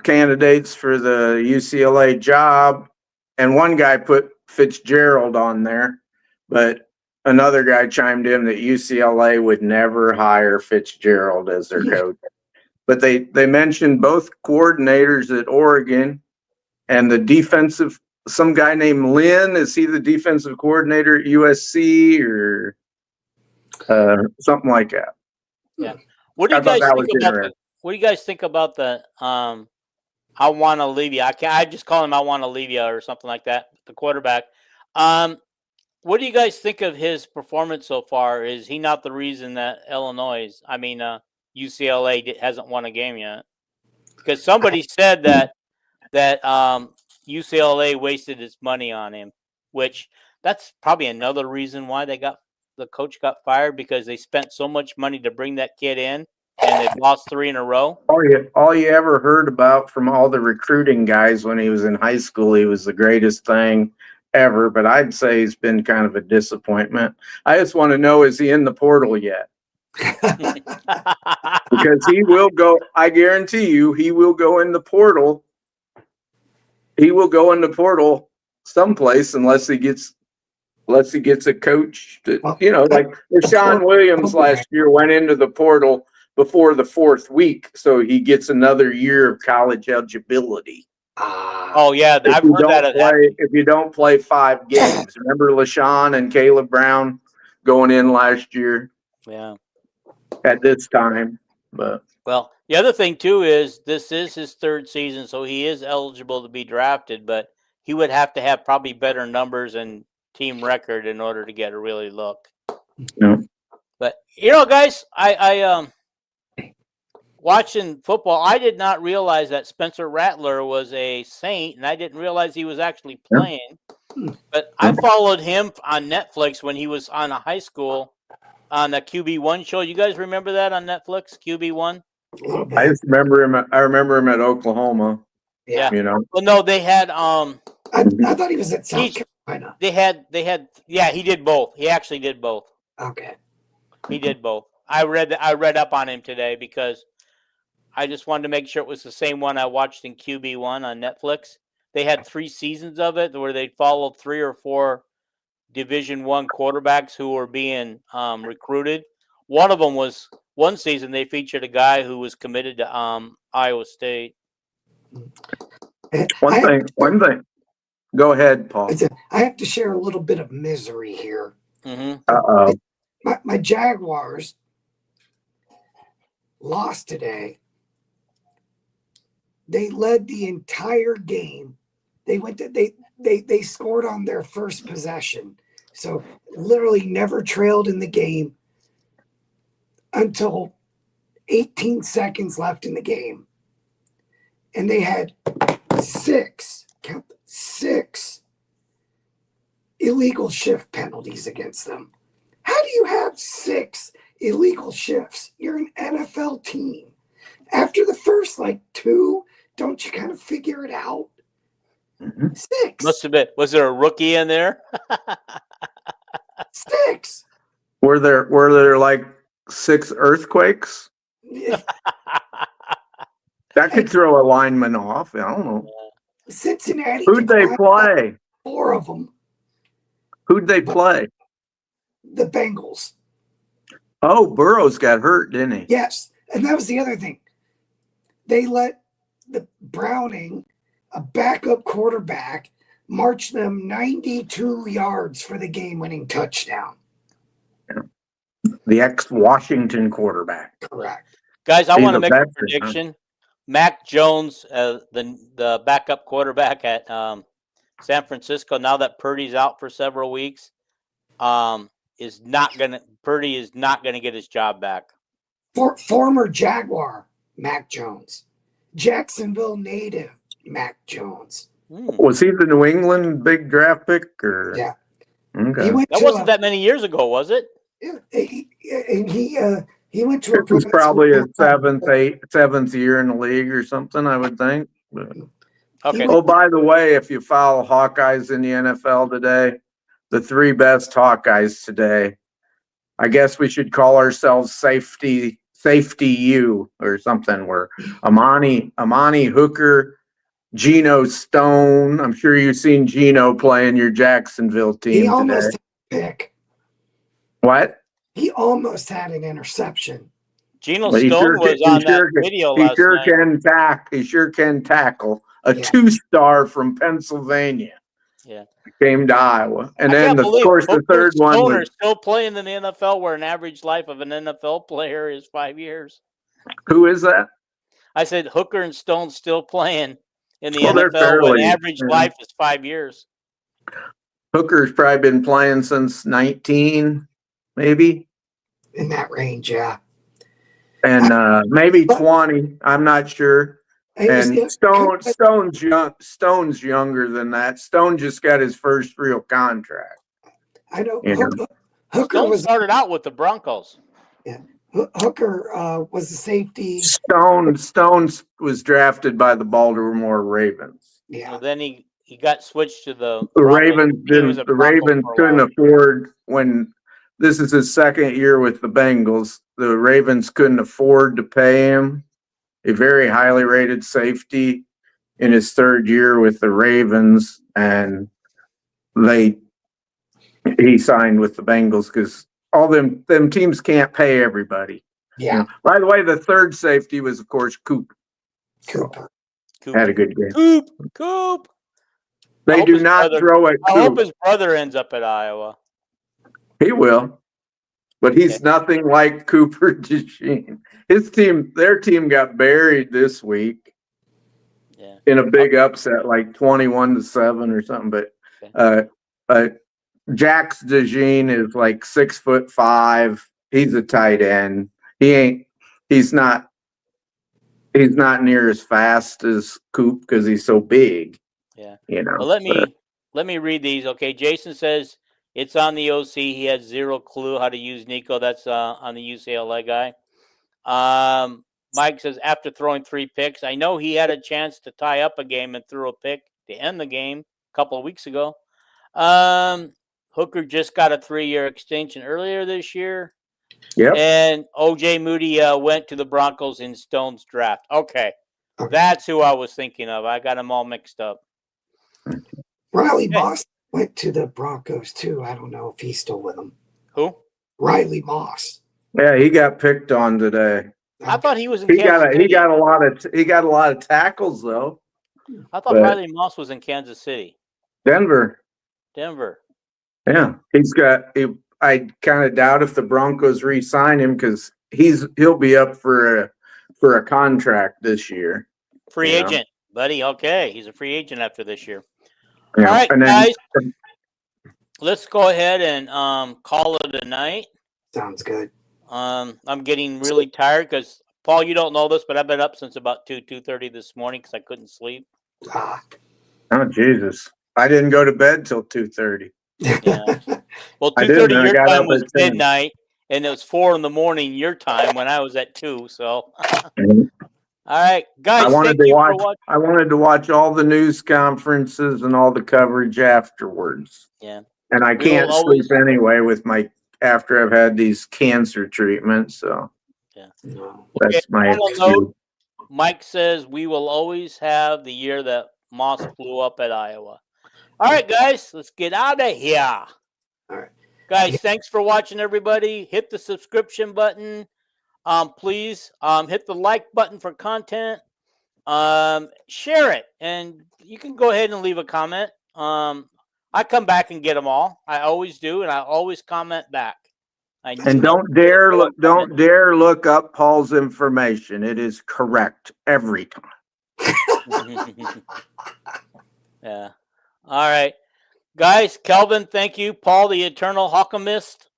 candidates for the UCLA job, and one guy put Fitzgerald on there, but another guy chimed in that UCLA would never hire Fitzgerald as their coach. But they mentioned both coordinators at Oregon and some guy named Lynn. Is he the defensive coordinator at USC or something like that? Yeah. What do you guys think about the I want to leave you? I just call him I want to leave you or something like that. The quarterback. What do you guys think of his performance so far? Is he not the reason that UCLA hasn't won a game yet? Because somebody said that UCLA wasted its money on him, which that's probably another reason why the coach got fired, because they spent so much money to bring that kid in and they've lost 3 in a row. All you ever heard about from all the recruiting guys when he was in high school, he was the greatest thing ever, but I'd say he's been kind of a disappointment. I just want to know, is he in the portal yet? Because he will go, I guarantee you, he will go in the portal. He will go in the portal someplace unless he gets a coach that, like Rashawn Williams last year went into the portal before the 4th week, so he gets another year of college eligibility. Oh yeah, I've heard that. If you don't play 5 games, remember LaShawn and Caleb Brown going in last year? Yeah. At this time, but well, the other thing too is this is his 3rd season, so he is eligible to be drafted, but he would have to have probably better numbers and team record in order to get a really look. Yeah. But guys, I watching football, I did not realize that Spencer Rattler was a Saint, and I didn't realize he was actually playing. But I followed him on Netflix when he was on a high school, on the QB1 show. You guys remember that on Netflix? QB1. A little I bit. just remember him. I remember him at Oklahoma. Yeah. You know, Well, no, they had I thought he was at South Carolina. they had yeah, he did both. He actually did both. Okay. He did both. I read up on him today because I just wanted to make sure it was the same one I watched in QB1 on Netflix. They had 3 seasons of it where they followed 3 or 4 Division I quarterbacks who were being recruited. One of them was one season they featured a guy who was committed to Iowa State. one thing. Go ahead, Paul. I have to share a little bit of misery here. Mm-hmm. Uh-oh. My Jaguars lost today. They led the entire game. They scored on their first possession. So literally never trailed in the game until 18 seconds left in the game. And they had 6 illegal shift penalties against them. How do you have 6 illegal shifts? You're an NFL team. After the first 2, don't you kind of figure it out? Mm-hmm. 6. Must have been. Was there a rookie in there? 6. Were there like 6 earthquakes? Yeah. That could throw a lineman off. I don't know. Cincinnati. Who'd they play? 4 of them. Who'd they play? The Bengals. Oh, Burrows got hurt, didn't he? Yes. And that was the other thing. They let the Browning, a backup quarterback, march them 92 yards for the game-winning touchdown. The ex-Washington quarterback. Correct. Guys, I He's want to a make a veteran, prediction. Mac Jones, the backup quarterback at San Francisco, now that Purdy's out for several weeks, Purdy is not gonna get his job back. Former Jaguar, Mac Jones. Jacksonville native, Mac Jones. Was he the New England big draft pick? Or? Yeah. Okay. That wasn't that many years ago, was it? Yeah, and he went to It was probably his 7th year in the league or something, I would think. But. Okay. Oh, by the way, if you follow Hawkeyes in the NFL today, the 3 best Hawkeyes today, I guess we should call ourselves Safety U or something. We're Amani Hooker, Geno Stone. I'm sure you've seen Geno playing your Jacksonville team He almost today. had a pick. What? He almost had an interception. Geno Stone was on that video last night. He sure can tackle. A 2-star from Pennsylvania. Yeah. Came to Iowa. And then, of believe course, the third one Stoner was... still playing in the NFL where an average life of an NFL player is 5 years. Who is that? I said Hooker and Stone still playing in the they're NFL where fairly- an average life is 5 years. Hooker's probably been playing since 19, maybe. In that range, yeah. And maybe 20. I'm not sure. And Stone's younger than that. Stone just got his first real contract. I know. You know. Hooker started out with the Broncos. Yeah, Hooker was the safety. Stone was drafted by the Baltimore Ravens. Yeah. Well, then he got switched to the Ravens couldn't afford, when this is his 2nd year with the Bengals, the Ravens couldn't afford to pay him, a very highly rated safety, in his 3rd year with the Ravens, and he signed with the Bengals because all them teams can't pay everybody. Yeah. You know? By the way, the 3rd safety was, of course, Cooper. Had a good game. Coop. They do not throw at Coop. I hope his brother ends up at Iowa. He will. But he's nothing like Cooper DeJean. Their team got buried this week in a big upset, like 21-7 or something. But Jax DeJean is like 6'5". He's a tight end. He's not near as fast as Coop because he's so big. Yeah. You know. Well, let me read these. Okay. Jason says It's on the OC. He has zero clue how to use Nico. That's on the UCLA guy. Mike says, after throwing 3 picks, I know he had a chance to tie up a game and threw a pick to end the game a couple of weeks ago. Hooker just got a 3-year extension earlier this year. Yep. And OJ Moody went to the Broncos in Stone's draft. Okay. That's who I was thinking of. I got them all mixed up. Riley Moss went to the Broncos too. I don't know if he's still with them. Who? Riley Moss. Yeah, he got picked on today. I thought he was in He Kansas City. he got a lot of tackles though. I thought Riley Moss was in Kansas City. Denver. Yeah, I kind of doubt if the Broncos re-sign him because he'll be up for a contract this year. Free agent, buddy. Okay, he's a free agent after this year. Yeah. All right, And then, guys, let's go ahead and call it a night. Sounds good. I'm getting really tired because, Paul, you don't know this, but I've been up since about 2:30 this morning because I couldn't sleep. Oh, Jesus. I didn't go to bed till 2:30. Yeah. Well, I 2:30 didn't. I your got time up was at 10. midnight, and it was 4 in the morning your time when I was at 2. So, Mhm. all right, guys. I wanted thank to you watch. for watching. I wanted to watch all the news conferences and all the coverage afterwards. Yeah. And I We can't will always- sleep anyway after I've had these cancer treatments. So Yeah. that's my final excuse. note, Mike says we will always have the year that Moss flew up at Iowa. All right, guys, let's get out of here. All right. Guys, thanks for watching, everybody. Hit the subscription button. Please hit the like button for content. Share it, and you can go ahead and leave a comment. I come back and get them all. I always do, and I always comment back. And don't dare look up Paul's information. It is correct every time. Yeah. All right. Guys, Kelvin, thank you. Paul, the eternal Hawkeyist.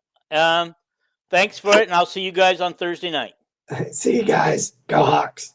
Thanks for it, and I'll see you guys on Thursday night. See you guys. Go Hawks.